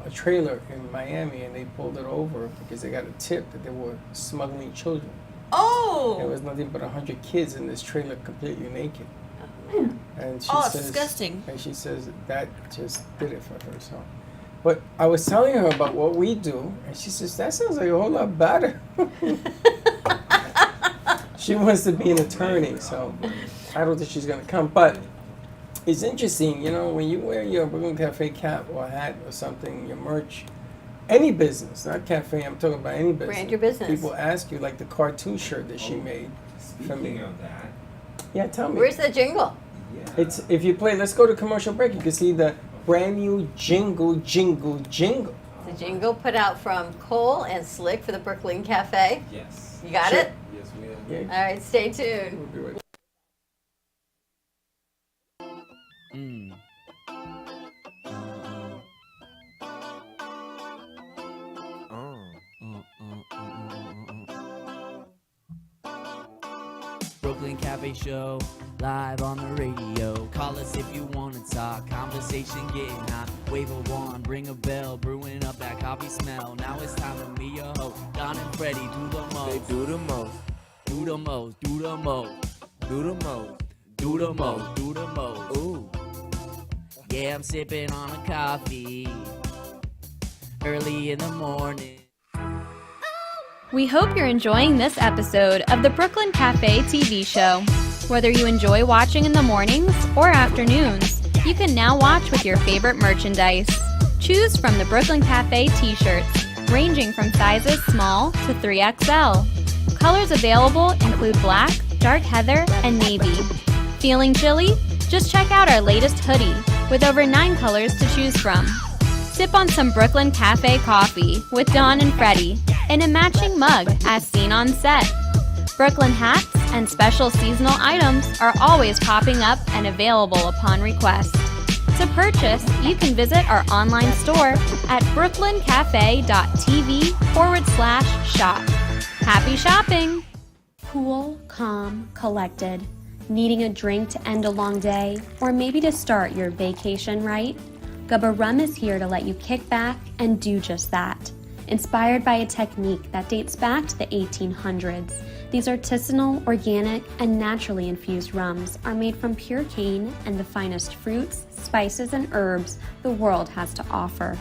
a trailer in Miami, and they pulled it over because they got a tip that they were smuggling children. Oh. There was nothing but 100 kids in this trailer completely naked. Oh, man. And she Oh, it's says, disgusting. And she says that just did it for her. So, but I was telling her about what we do, and she says that sounds like a whole lot better. She wants to be an attorney, so I don't think she's gonna come. But it's interesting, you know, when you wear your Brooklyn Cafe cap or hat or something, your merch, any business, not cafe, I'm talking about any business. Brand your business. People ask you, like the cartoon shirt that she made. Speaking of that, Yeah, tell me. Where's the jingle? yeah. It's if you play. Let's go to commercial break. You can see the brand new jingle. The jingle put out from Cole and Slick for the Brooklyn Cafe. Yes. You got Sure. it? Yes, we have. Yeah. All right, stay tuned. We'll be right back. Brooklyn Cafe Show, live on the radio. Call us if you want to talk. Conversation getting hot. Wave a wand, ring a bell, brewing up that coffee smell. Now it's time to meet your host, Don and Freddie. Do the most. They do the most, Do the most. Do the most. do the most. Do the most. Do the most. Ooh, Yeah, I'm sipping on a coffee early in the morning. We hope you're enjoying this episode of the Brooklyn Cafe TV show. Whether you enjoy watching in the mornings or afternoons, you can now watch with your favorite merchandise. Choose from the Brooklyn Cafe t-shirts, ranging from sizes small to 3XL. Colors available include black, dark heather, and navy. Feeling chilly? Just check out our latest hoodie with over 9 colors to choose from. Sip on some Brooklyn Cafe coffee with Dawn and Freddie in a matching mug as seen on set. Brooklyn hats and special seasonal items are always popping up and available upon request. To purchase, you can visit our online store at brooklyncafe.tv/shop. Happy shopping! Cool, calm, collected. Needing a drink to end a long day, or maybe to start your vacation right? Gubba Rum is here to let you kick back and do just that. inspired by a technique that dates back to the 1800s. These artisanal, organic, and naturally infused rums are made from pure cane and the finest fruits, spices, and herbs the world has to offer.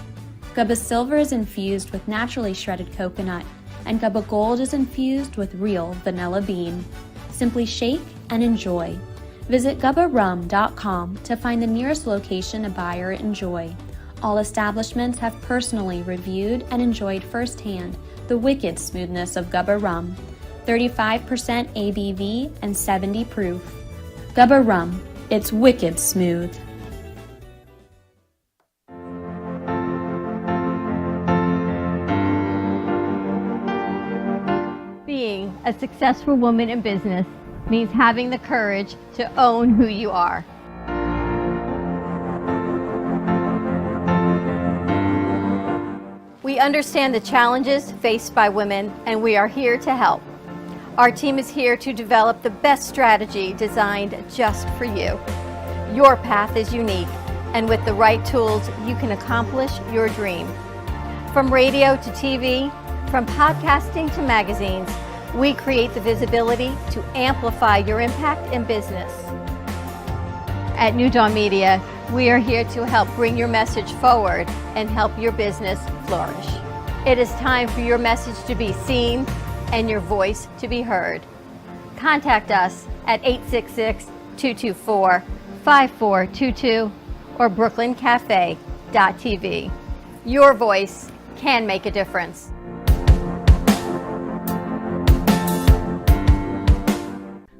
Gubba Silver is infused with naturally shredded coconut, and Gubba Gold is infused with real vanilla bean. Simply shake and enjoy. Visit gubbarum.com to find the nearest location to buy or enjoy. All establishments have personally reviewed and enjoyed firsthand the wicked smoothness of Gubba Rum. 35% ABV and 70 proof. Gubba Rum, it's wicked smooth. Being a successful woman in business means having the courage to own who you are. We understand the challenges faced by women, and we are here to help. Our team is here to develop the best strategy designed just for you. Your path is unique, and with the right tools, you can accomplish your dream. From radio to TV, from podcasting to magazines, we create the visibility to amplify your impact in business. At New Dawn Media, we are here to help bring your message forward and help your business flourish. It is time for your message to be seen and your voice to be heard. Contact us at 866-224-5422 or brooklyncafe.tv. Your voice can make a difference.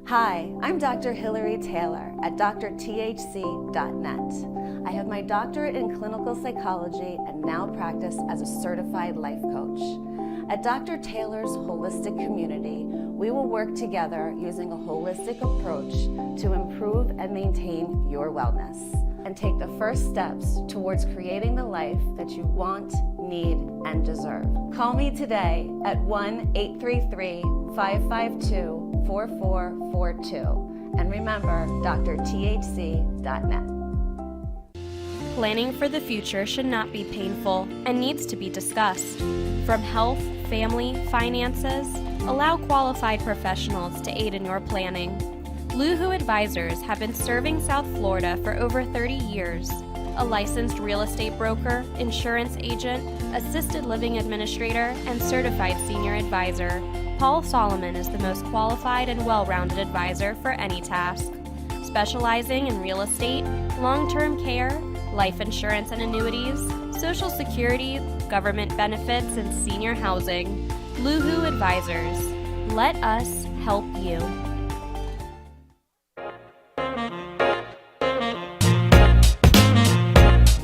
Hi, I'm Dr. Hilary Taylor at drthc.net. I have my doctorate in clinical psychology and now practice as a certified life coach. At Dr. Taylor's Holistic Community, we will work together using a holistic approach to improve and maintain your wellness and take the first steps towards creating the life that you want, need, and deserve. Call me today at 1-833-552-4442 and remember drthc.net. Planning for the future should not be painful and needs to be discussed. From health, family, finances, allow qualified professionals to aid in your planning. Luhu Advisors have been serving South Florida for over 30 years. A licensed real estate broker, insurance agent, assisted living administrator, and certified senior advisor, Paul Solomon is the most qualified and well-rounded advisor for any task. Specializing in real estate, long-term care, life insurance and annuities, Social Security, government benefits, and senior housing. Luhu Advisors. Let us help you.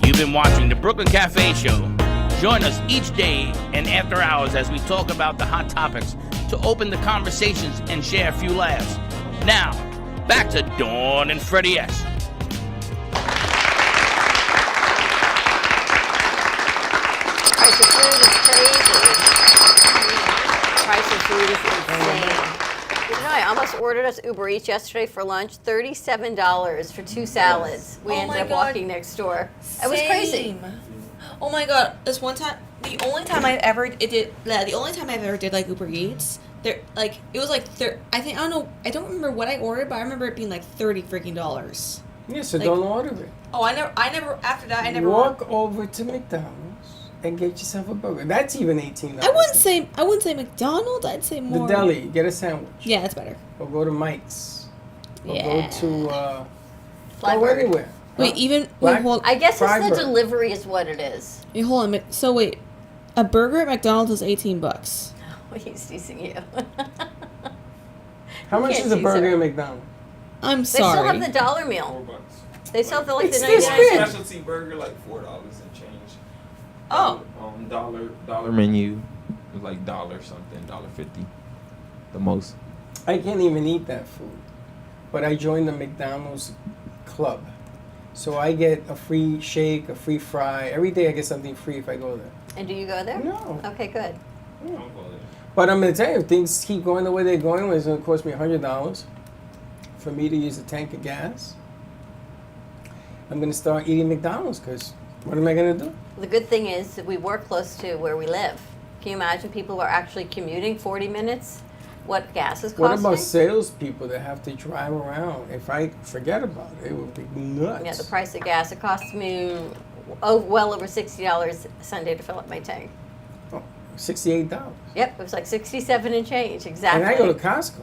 You've been watching the Brooklyn Cafe Show. Join us each day and after hours as we talk about the hot topics to open the conversations and share a few laughs. Now, back to Dawn and Freddie S. Price of food is crazy. Price of food is insane. You know, I almost ordered us Uber Eats yesterday for lunch. $37 for 2 salads. We ended up walking next door. It was crazy. Oh my god! This one time, the only time I've ever did like Uber Eats, there like it was like I don't remember what I ordered, but I remember it being like $30 freaking. Yeah, so like, don't order it. Oh, I never. After that, I never. Walk over to McDonald's and get yourself a burger. That's even $18. I wouldn't say McDonald's. I'd say more. The deli. Get a sandwich. Yeah, that's better. Or go to Mike's. Or Yeah. go to Flatburger. go anywhere. Wait, even Black- hold, I guess it's Freiburg. the delivery is what it is. wait, hold on. So wait, a burger at McDonald's is $18. He's teasing you. How much can't is a tease burger her. at McDonald's? I'm They still sorry. have the dollar meal. $4. They still have like It's the this 99 big. cents. Specialty burger like $4 and change. Oh. Dollar menu was like $1 something, $1.50, the most. I can't even eat that food. But I joined the McDonald's club. So I get a free shake, a free fry. Every day I get something free if I go there. And do you go there? No. Okay, good. But I'm going to tell you, if things keep going the way they're going, it's going to cost me $100 for me to use a tank of gas. I'm going to start eating McDonald's because what am I going to do? The good thing is that we work close to where we live. Can you imagine people who are actually commuting 40 minutes? What gas is costing? What about salespeople that have to drive around? If I forget about it, it would be nuts. Yeah, the price of gas. It costs me well over $60 Sunday to fill up my tank. Oh, $68. Yep, it was like 67 and change, exactly. And I go to Costco.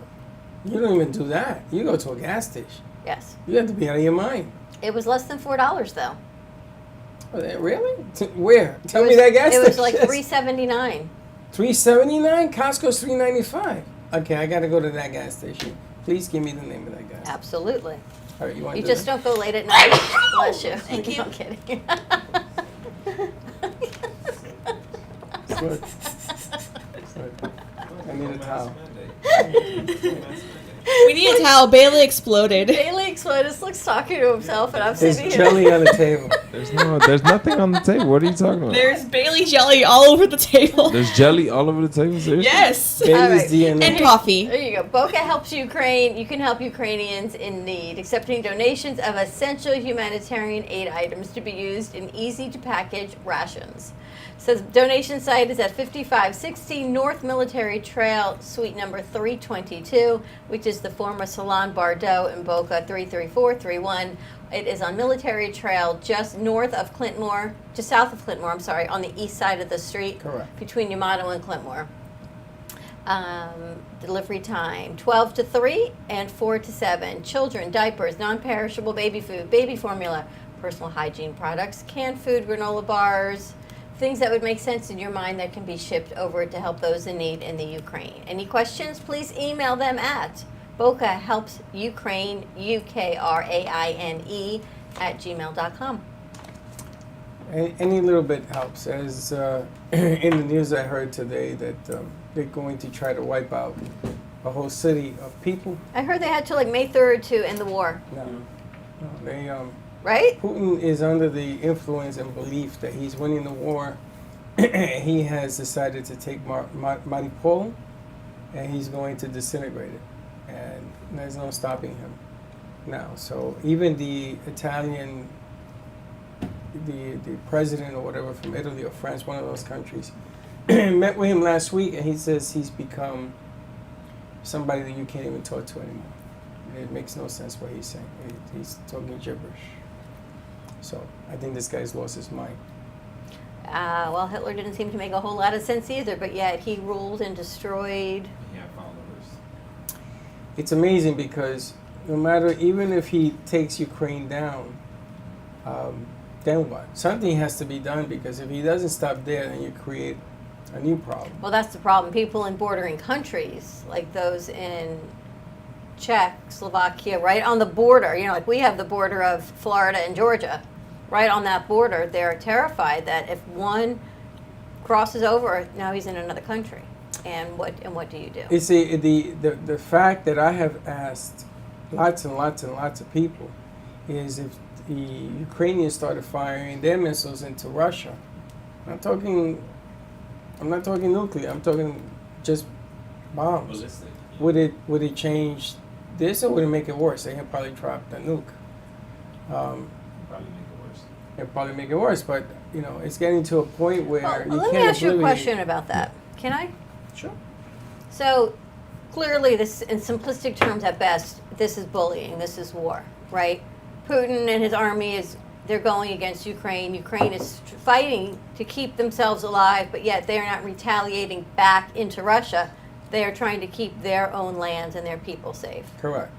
You don't even do that. You go to a gas station. Yes. You have to be out of your mind. It was less than $4 though. Oh, really? Where? Tell me that gas station. It was like $3.79. $3.79? Costco's $3.95. Okay, I got to go to that gas station. Please give me the name of that gas station. Absolutely. All right, you want You to just don't go late at night. Bless you. Thank you. I'm kidding. Good. Good. I need a towel. We need a towel. Bailey exploded. Bailey exploded. Looks talking to himself, and I'm There's sitting here. jelly on the table. There's nothing on the table. What are you talking about? There's Bailey jelly all over the table. There's jelly all over the table. Seriously? Yes. Bailey's All right. DNA. And coffee. There you go. Boca helps Ukraine. You can help Ukrainians in need, accepting donations of essential humanitarian aid items to be used in easy-to-package rations. So the donation site is at 5560 North Military Trail, suite number 322, which is the former Salon Bordeaux in Boca, 33431. It is on Military Trail, just north of Clintmore, just south of Clintmore, I'm sorry, on the east side of the street. Correct. Between Yamato and Clintmore. Delivery time 12 to 3 and 4 to 7. Children, diapers, non-perishable baby food, baby formula, personal hygiene products, canned food, granola bars, things that would make sense in your mind that can be shipped over to help those in need in the Ukraine. Any questions, please email them at Boca Helps Ukraine, UKRAINE @gmail.com. Any little bit helps. As in the news I heard today that they're going to try to wipe out a whole city of people. I heard they had till like May 3rd to end the war. No, they right? Putin is under the influence and belief that he's winning the war. He has decided to take Mariupol, and he's going to disintegrate it, and there's no stopping him now. So even the Italian, the president or whatever from Italy or France, one of those countries, met with him last week, and he says he's become somebody that you can't even talk to anymore. It makes no sense what he's saying. He's talking gibberish. So I think this guy's lost his mind. Well, Hitler didn't seem to make a whole lot of sense either, but yet he ruled and destroyed. Yeah, followers. It's amazing because no matter, even if he takes Ukraine down, then what? Something has to be done, because if he doesn't stop there, then you create a new problem. Well, that's the problem. People in bordering countries, like those in Czechoslovakia, right on the border, like we have the border of Florida and Georgia, right on that border, they're terrified that if one crosses over, now he's in another country. And what do you do? You see, the fact that I have asked lots and lots and lots of people is if the Ukrainians started firing their missiles into Russia, I'm not talking nuclear, I'm talking just bombs. Ballistic. Would it change this, or would it make it worse? They could probably drop the nuke. Probably make it worse. It'd probably make it worse, but it's getting to a point where you let can't me ask you a obliterate- question about that. Can I? Sure. So clearly, this, in simplistic terms at best, this is bullying. This is war, right? Putin and his army they're going against Ukraine. Ukraine is fighting to keep themselves alive, but yet they're not retaliating back into Russia. They are trying to keep their own lands and their people safe. Correct.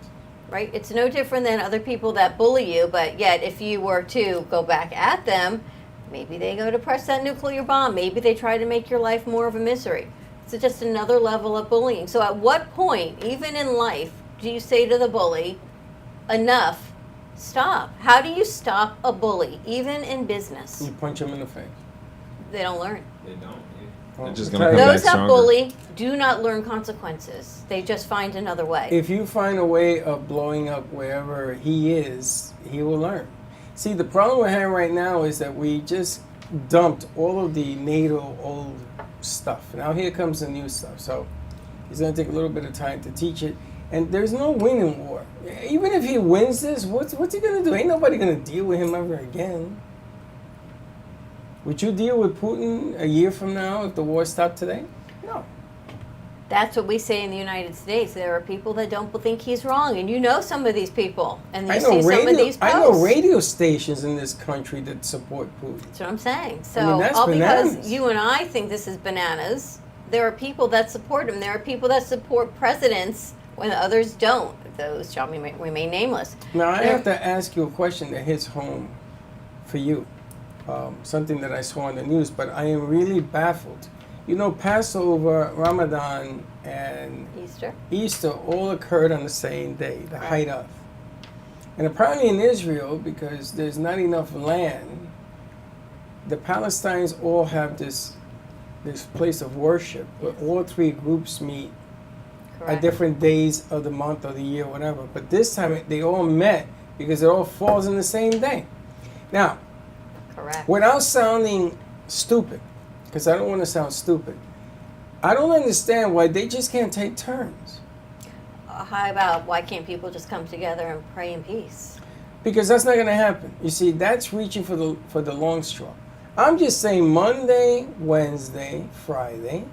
Right? It's no different than other people that bully you, but yet if you were to go back at them, maybe they go to press that nuclear bomb. Maybe they try to make your life more of a misery. It's just another level of bullying. So at what point, even in life, do you say to the bully, enough, stop? How do you stop a bully, even in business? You punch them in the face. They don't learn. They don't. Well, They're just gonna come Those back that stronger. bully do not learn consequences. They just find another way. If you find a way of blowing up wherever he is, he will learn. See, the problem we're having right now is that we just dumped all of the NATO old stuff. Now here comes the new stuff. So he's going to take a little bit of time to teach it. And there's no winning war. Even if he wins this, what's he going to do? Ain't nobody going to deal with him ever again. Would you deal with Putin a year from now if the war stopped today? No. That's what we say in the United States. There are people that don't think he's wrong, and you know some of these people, and you see some of these posts. I know radio stations in this country that support Putin. That's what I'm saying. So, I mean, that's all bananas. because you and I think this is bananas, there are people that support him. There are people that support presidents when others don't. Those shall remain nameless. Now, I have to ask you a question that hits home for you. Something that I saw on the news, but I am really baffled. You know, Passover, Ramadan, and Easter all occurred on the same day, the height of. And apparently in Israel, because there's not enough land, the Palestinians all have this place of worship where all three groups meet at different days of the month or the year, whatever. But this time they all met because it all falls in the same day. Now, without sounding stupid, because I don't want to sound stupid, I don't understand why they just can't take turns. How about why can't people just come together and pray in peace? Because that's not going to happen. You see, that's reaching for the long straw. I'm just saying Monday, Wednesday, Friday,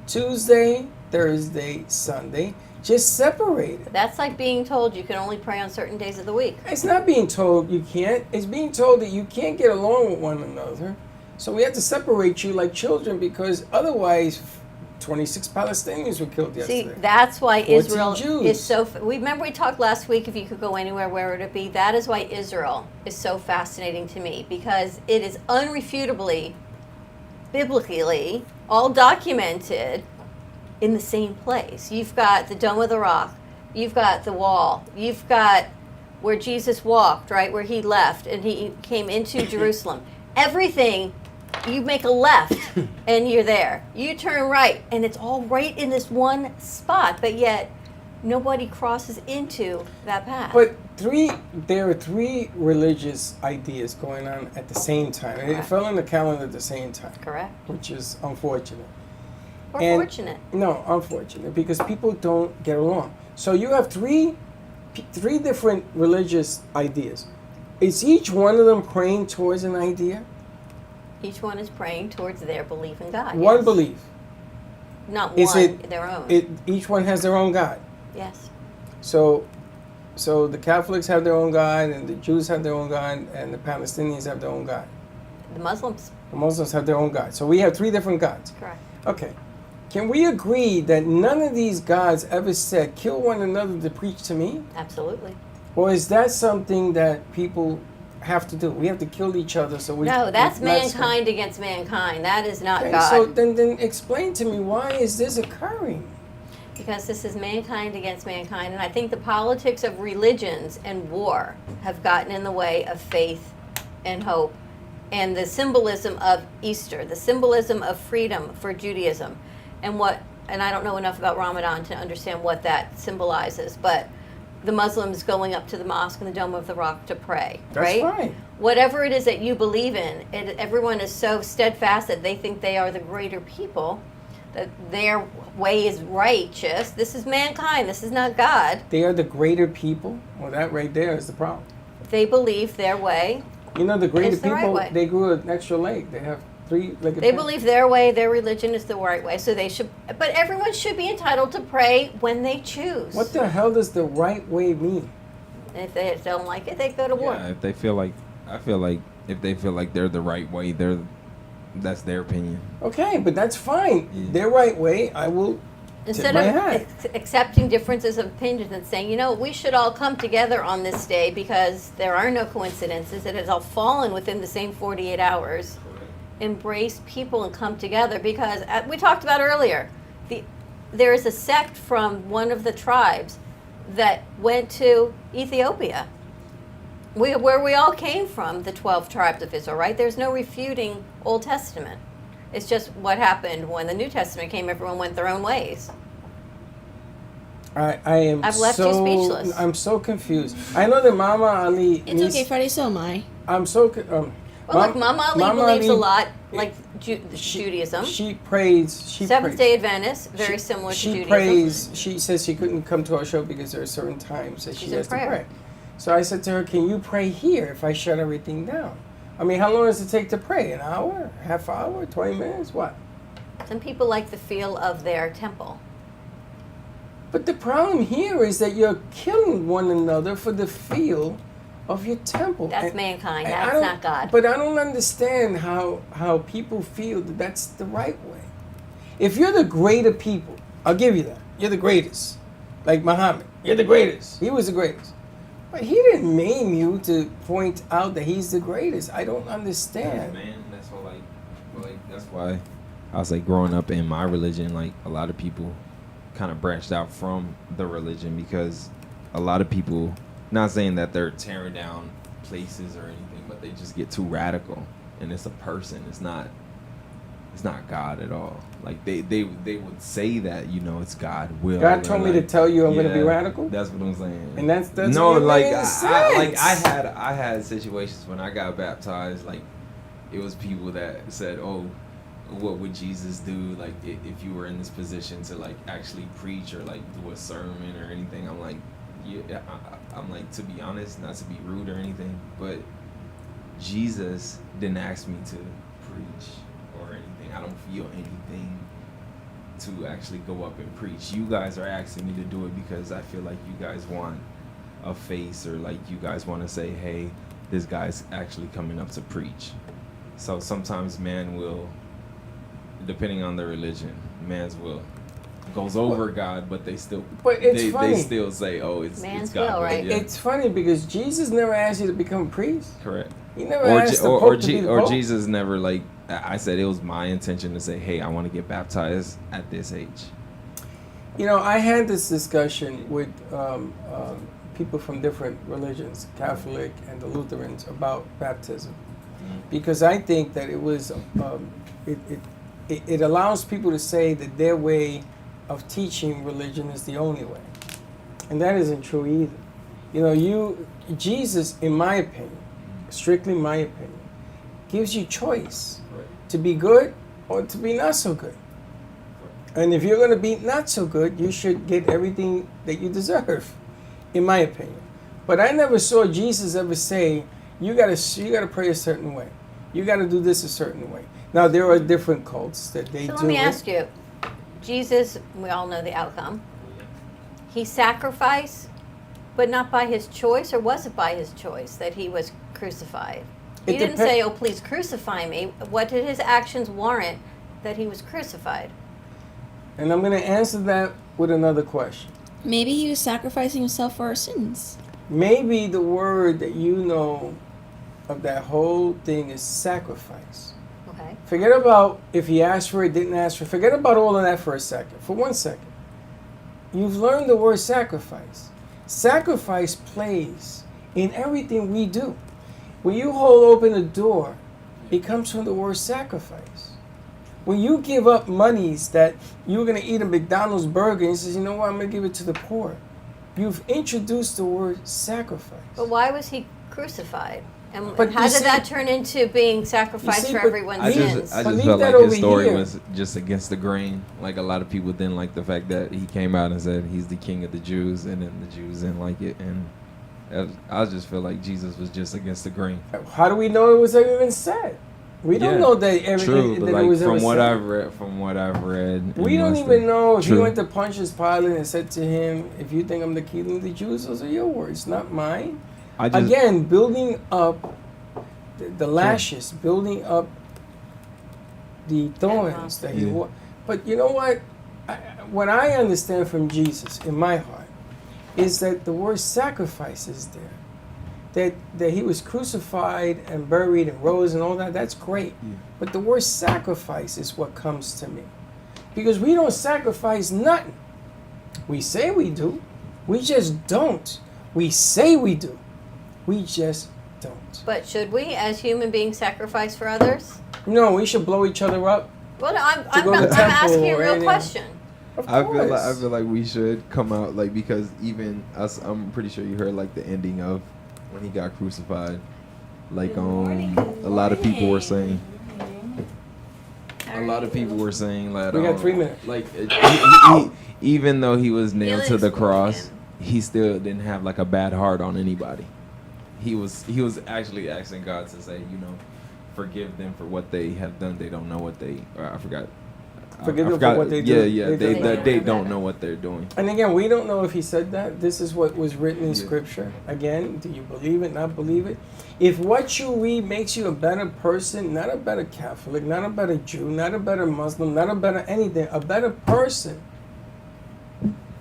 Tuesday, Thursday, Sunday, just separate it. That's like being told you can only pray on certain days of the week. It's not being told you can't. It's being told that you can't get along with one another. So we have to separate you like children because otherwise 26 Palestinians were killed yesterday. See, that's why Israel Jews. is so... Remember we talked last week, if you could go anywhere, where would it be? That is why Israel is so fascinating to me, because it is unrefutably, biblically, all documented in the same place. You've got the Dome of the Rock. You've got the wall. You've got where Jesus walked, right, where he left, and he came into Jerusalem. Everything... You make a left and you're there. You turn right and it's all right in this one spot, but yet nobody crosses into that path. But there are three religious ideas going on at the same time. And it fell on the calendar at the same time. Correct. Which is unfortunate. Or fortunate. No, unfortunate, because people don't get along. So you have three different religious ideas. Is each one of them praying towards an idea? Each one is praying towards their belief in God. One belief. Not Is one, it, their own. Each one has their own God. Yes. So the Catholics have their own God, and the Jews have their own God, and the Palestinians have their own God. The Muslims. The Muslims have their own God. So we have three different gods. Correct. Okay. Can we agree that none of these gods ever said, kill one another to preach to me? Absolutely. Or is that something that people have to do? We have to kill each other so we... No, that's mankind against mankind. That is not okay, God. So then explain to me, why is this occurring? Because this is mankind against mankind, and I think the politics of religions and war have gotten in the way of faith and hope, and the symbolism of Easter, the symbolism of freedom for Judaism, and I don't know enough about Ramadan to understand what that symbolizes, but the Muslims going up to the mosque and the Dome of the Rock to pray, That's right? Whatever it is that you believe in, everyone is so steadfast that they think they are the greater people, that their way is righteous. This is mankind. This is not God. They are the greater people? Well, that right there is the problem. They believe their way. You know, the greater is the people, right way. they grew an extra leg. They have They believe their way, their religion is the right way, so they should. But everyone should be entitled to pray when they choose. What the hell does the right way mean? And if they don't like it, they go to war. Yeah, if they feel like, I feel like if they feel like they're the right way, that's their opinion. Okay, but that's fine. Their right way, I will. Instead of accepting differences of opinions and saying, we should all come together on this day because there are no coincidences. It has all fallen within the same 48 hours. Embrace people and come together, because we talked about earlier, there is a sect from one of the tribes that went to Ethiopia, where we all came from, the 12 tribes of Israel, right? There's no refuting Old Testament. It's just what happened when the New Testament came, everyone went their own ways. I've left you speechless. I'm so confused. I know that Mama Ali... It's okay, Freddie, so am I. I'm so... Well, look, Mama Ali believes a lot like Judaism. She prays. Seventh-day Adventist, very similar to Judaism. She prays. She says she couldn't come to our show because there are certain times that she has to pray. So I said to her, can you pray here if I shut everything down? I mean, how long does it take to pray? An hour? Half hour? 20 minutes? What? Some people like the feel of their temple. But the problem here is that you're killing one another for the feel of your temple. That's And mankind. I That's don't- not God. But I don't understand how people feel that that's the right way. If you're the greater people, I'll give you that. You're the greatest. Like Muhammad. You're the greatest. He was the greatest. But he didn't maim you to point out that he's the greatest. I don't understand. Man, that's what that's why I was like growing up in my religion, like a lot of people kind of branched out from the religion because a lot of people, not saying that they're tearing down places or anything, but they just get too radical, and it's a person. It's not God at all. Like they would say that, you know, it's God will. God told me to tell you I'm going to be radical. That's what I'm saying. And that's no, what like made sense. I had situations when I got baptized, like it was people that said, "Oh, what would Jesus do? Like if you were in this position to like actually preach or like do a sermon or anything?" I'm like, yeah, I'm like, to be honest, not to be rude or anything, but Jesus didn't ask me to preach or anything. I don't feel anything to actually go up and preach. You guys are asking me to do it because I feel like you guys want a face, or like you guys want to say, hey, this guy's actually coming up to preach. So sometimes man will, depending on the religion, man's will goes over God, but they still, But it's they funny. still say, oh, it's Man's God. will, right? Yeah. It's funny because Jesus never asked you to become a priest. Correct. He never asked the Pope to be the Pope. Jesus never, like, I said it was my intention to say, hey, I want to get baptized at this age. You know, I had this discussion with people from different religions, Catholic and the Lutherans, about baptism, because I think that it was it allows people to say that their way of teaching religion is the only way, and that isn't true either. You know, Jesus, in my opinion, strictly my opinion, gives you choice to be good or to be not so good. And if you're going to be not so good, you should get everything that you deserve, in my opinion. But I never saw Jesus ever say, you gotta pray a certain way. You gotta do this a certain way. Now, there are different cults that they do. So let me ask you, Jesus, we all know the outcome. He sacrificed, but not by his choice, or was it by his choice that he was crucified? He didn't say, oh, please crucify me. What did his actions warrant that he was crucified? And I'm going to answer that with another question. Maybe he was sacrificing himself for our sins. Maybe the word that you know of that whole thing is sacrifice. Okay. Forget about if he asked for it, didn't ask for it. Forget about all of that for a second. For 1 second. You've learned the word sacrifice. Sacrifice plays in everything we do. When you hold open a door, it comes from the word sacrifice. When you give up monies that you're going to eat a McDonald's burger and he says, you know what, I'm going to give it to the poor. You've introduced the word sacrifice. But why was he crucified? And But how you did see- that turn into being sacrificed see, for but everyone's I sins? just leave felt that like his over story here. was just against the grain. Like a lot of people didn't like the fact that he came out and said he's the king of the Jews, and then the Jews didn't like it. And I just feel like Jesus was just against the grain. How do we know it was even said? We don't Yeah, know that everything true, that but it like was ever from what said. I've read, We and don't must even have- know if he True. went to Pontius Pilate and said to him, if you think I'm the king of the Jews, those are your words, not mine. I just, Again, building up the lashes, building up the thorns that he Yeah. wore. But you know what I understand from Jesus in my heart is that the word sacrifice is there. That he was crucified and buried and rose and all that, that's great. Yeah. But the word sacrifice is what comes to me. Because we don't sacrifice nothing. We say we do. We just don't. We say we do. We just don't. But should we, as human beings, sacrifice for others? No, we should blow each other up. Well, no, I'm go to the temple asking a or real anything. question. Of I course. feel like we should come out like, because even us, I'm pretty sure you heard like the ending of when he got crucified. Like a lot of people were saying. A lot of people were saying that We got 3 minutes. Like even though he was nailed to the cross, he still didn't have like a bad heart on anybody. he was actually asking God to say, forgive them for what they have done. They don't know what they. I forgot. Forgive them for what they do. Yeah. They don't know what they're doing. And again, we don't know if he said that. This is what was written in Scripture. Again, do you believe it, not believe it? If what you read makes you a better person, not a better Catholic, not a better Jew, not a better Muslim, not a better anything, a better person,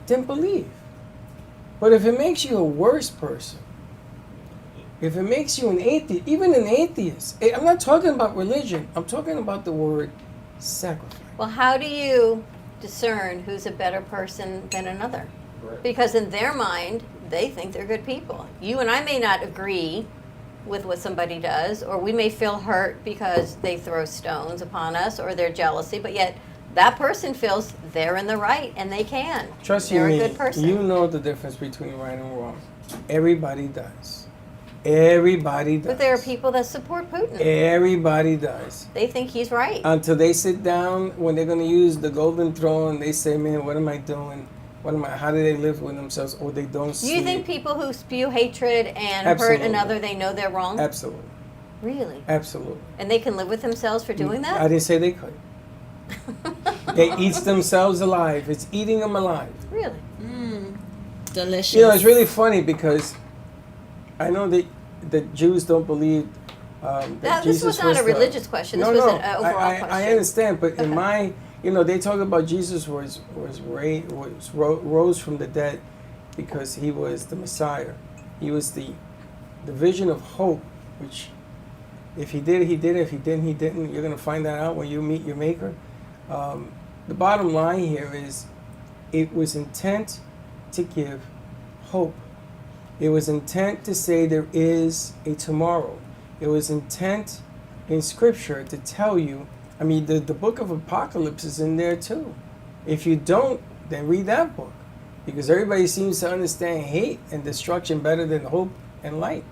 then believe. But if it makes you a worse person, if it makes you an atheist, even an atheist, I'm not talking about religion, I'm talking about the word sacrifice. Well, how do you discern who's a better person than another? Because in their mind, they think they're good people. You and I may not agree with what somebody does, or we may feel hurt because they throw stones upon us or their jealousy, but yet that person feels they're in the right and they can. Trust they're you a me, good person. you know the difference between right and wrong. Everybody does. Everybody does. But there are people that support Putin. Everybody does. They think he's right. Until they sit down, when they're going to use the golden throne, they say, man, what am I doing? How do they live with themselves? Or they don't Do see. you think people who spew hatred and Absolutely. hurt another, they know they're wrong? Absolutely. Really? Absolutely. And they can live with themselves for doing that? I didn't say they could. They eat themselves alive. It's eating them alive. Really? Delicious. It's really funny because I know that the Jews don't believe that this Jesus was not a the- religious question. This was an overall question. I understand, but in my, they talk about Jesus rose from the dead because he was the Messiah. He was the vision of hope, which if he did, he did. If he didn't, he didn't. You're going to find that out when you meet your Maker. The bottom line here is it was intent to give hope. It was intent to say there is a tomorrow. It was intent in Scripture to tell you, the book of Apocalypse is in there too. If you don't, then read that book. Because everybody seems to understand hate and destruction better than hope and light.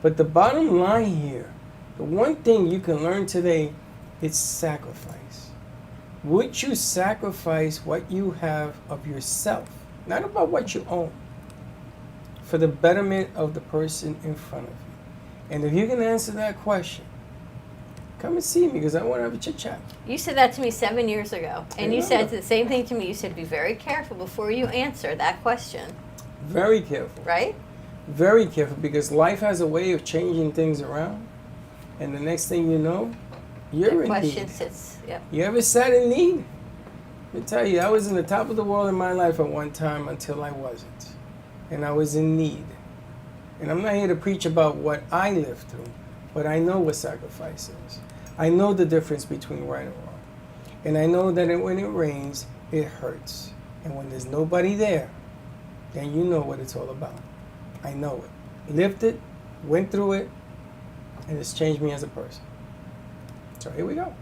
But the bottom line here, the one thing you can learn today, is sacrifice. Would you sacrifice what you have of yourself, not about what you own, for the betterment of the person in front of you? And if you can answer that question, come and see me because I want to have a chit chat. You said that to me 7 years ago, and you said the same thing to me. You said, be very careful before you answer that question. Very careful. Right? Very careful, because life has a way of changing things around. And the next thing you know, you're The in question need. sits, yep. You ever sat in need? Let me tell you, I was in the top of the world in my life at one time until I wasn't. And I was in need. And I'm not here to preach about what I lived through, but I know what sacrifice is. I know the difference between right and wrong. And I know that when it rains, it hurts. And when there's nobody there, then you know what it's all about. I know it. Lived it, went through it, and it's changed me as a person. So here we go.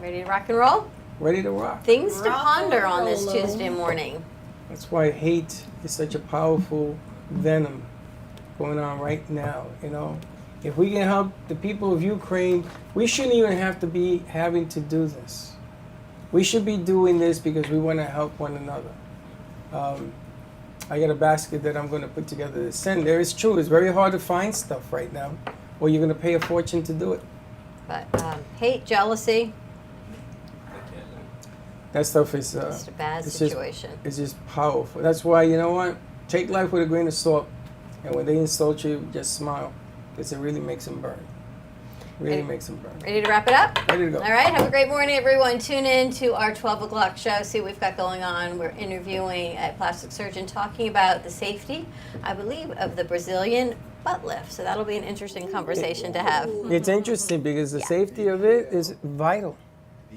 Ready to rock and roll? Ready to rock. Things to ponder on this Tuesday morning. That's why hate is such a powerful venom going on right now, If we can help the people of Ukraine, we shouldn't even have to be having to do this. We should be doing this because we want to help one another. I got a basket that I'm going to put together to send there. It's true. It's very hard to find stuff right now, or you're going to pay a fortune to do it. But hate, jealousy, That stuff is just a bad it's situation. It's just powerful. That's why, you know what? Take life with a grain of salt. And when they insult you, just smile. Because it really makes them burn. Really makes them burn. Ready to wrap it up? Ready to go. All right. Have a great morning, everyone. Tune in to our 12 o'clock show. See what we've got going on. We're interviewing a plastic surgeon talking about the safety, I believe, of the Brazilian butt lift. So that'll be an interesting conversation to have. It's interesting because the safety of it is vital.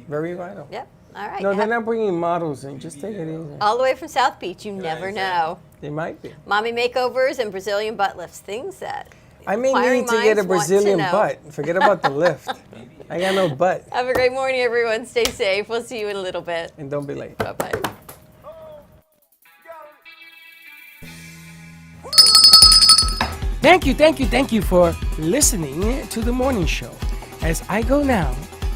Very vital. Yep. All right. No, they're not bringing models in. Just take it easy. All the way from South Beach. You never know. They might be. Mommy makeovers and Brazilian butt lifts. Things that I may inquiring need to get a minds want to Brazilian know. butt. Forget about the lift. I got no butt. Have a great morning, everyone. Stay safe. We'll see you in a little bit. And don't be late. Bye-bye. Thank you for listening to the morning show. As I go now,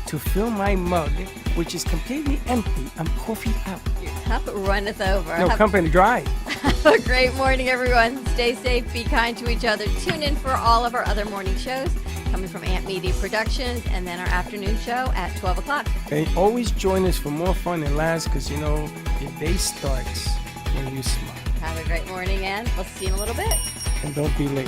to fill my mug, which is completely empty. I'm coffee out. Your cup runneth over. No, company dry. Have a great morning, everyone. Stay safe, be kind to each other. Tune in for all of our other morning shows coming from Ant Media Productions, and then our afternoon show at 12 o'clock. And always join us for more fun and laughs, because, you know, your day starts when you smile. Have a great morning, and we'll see you in a little bit. And don't be late.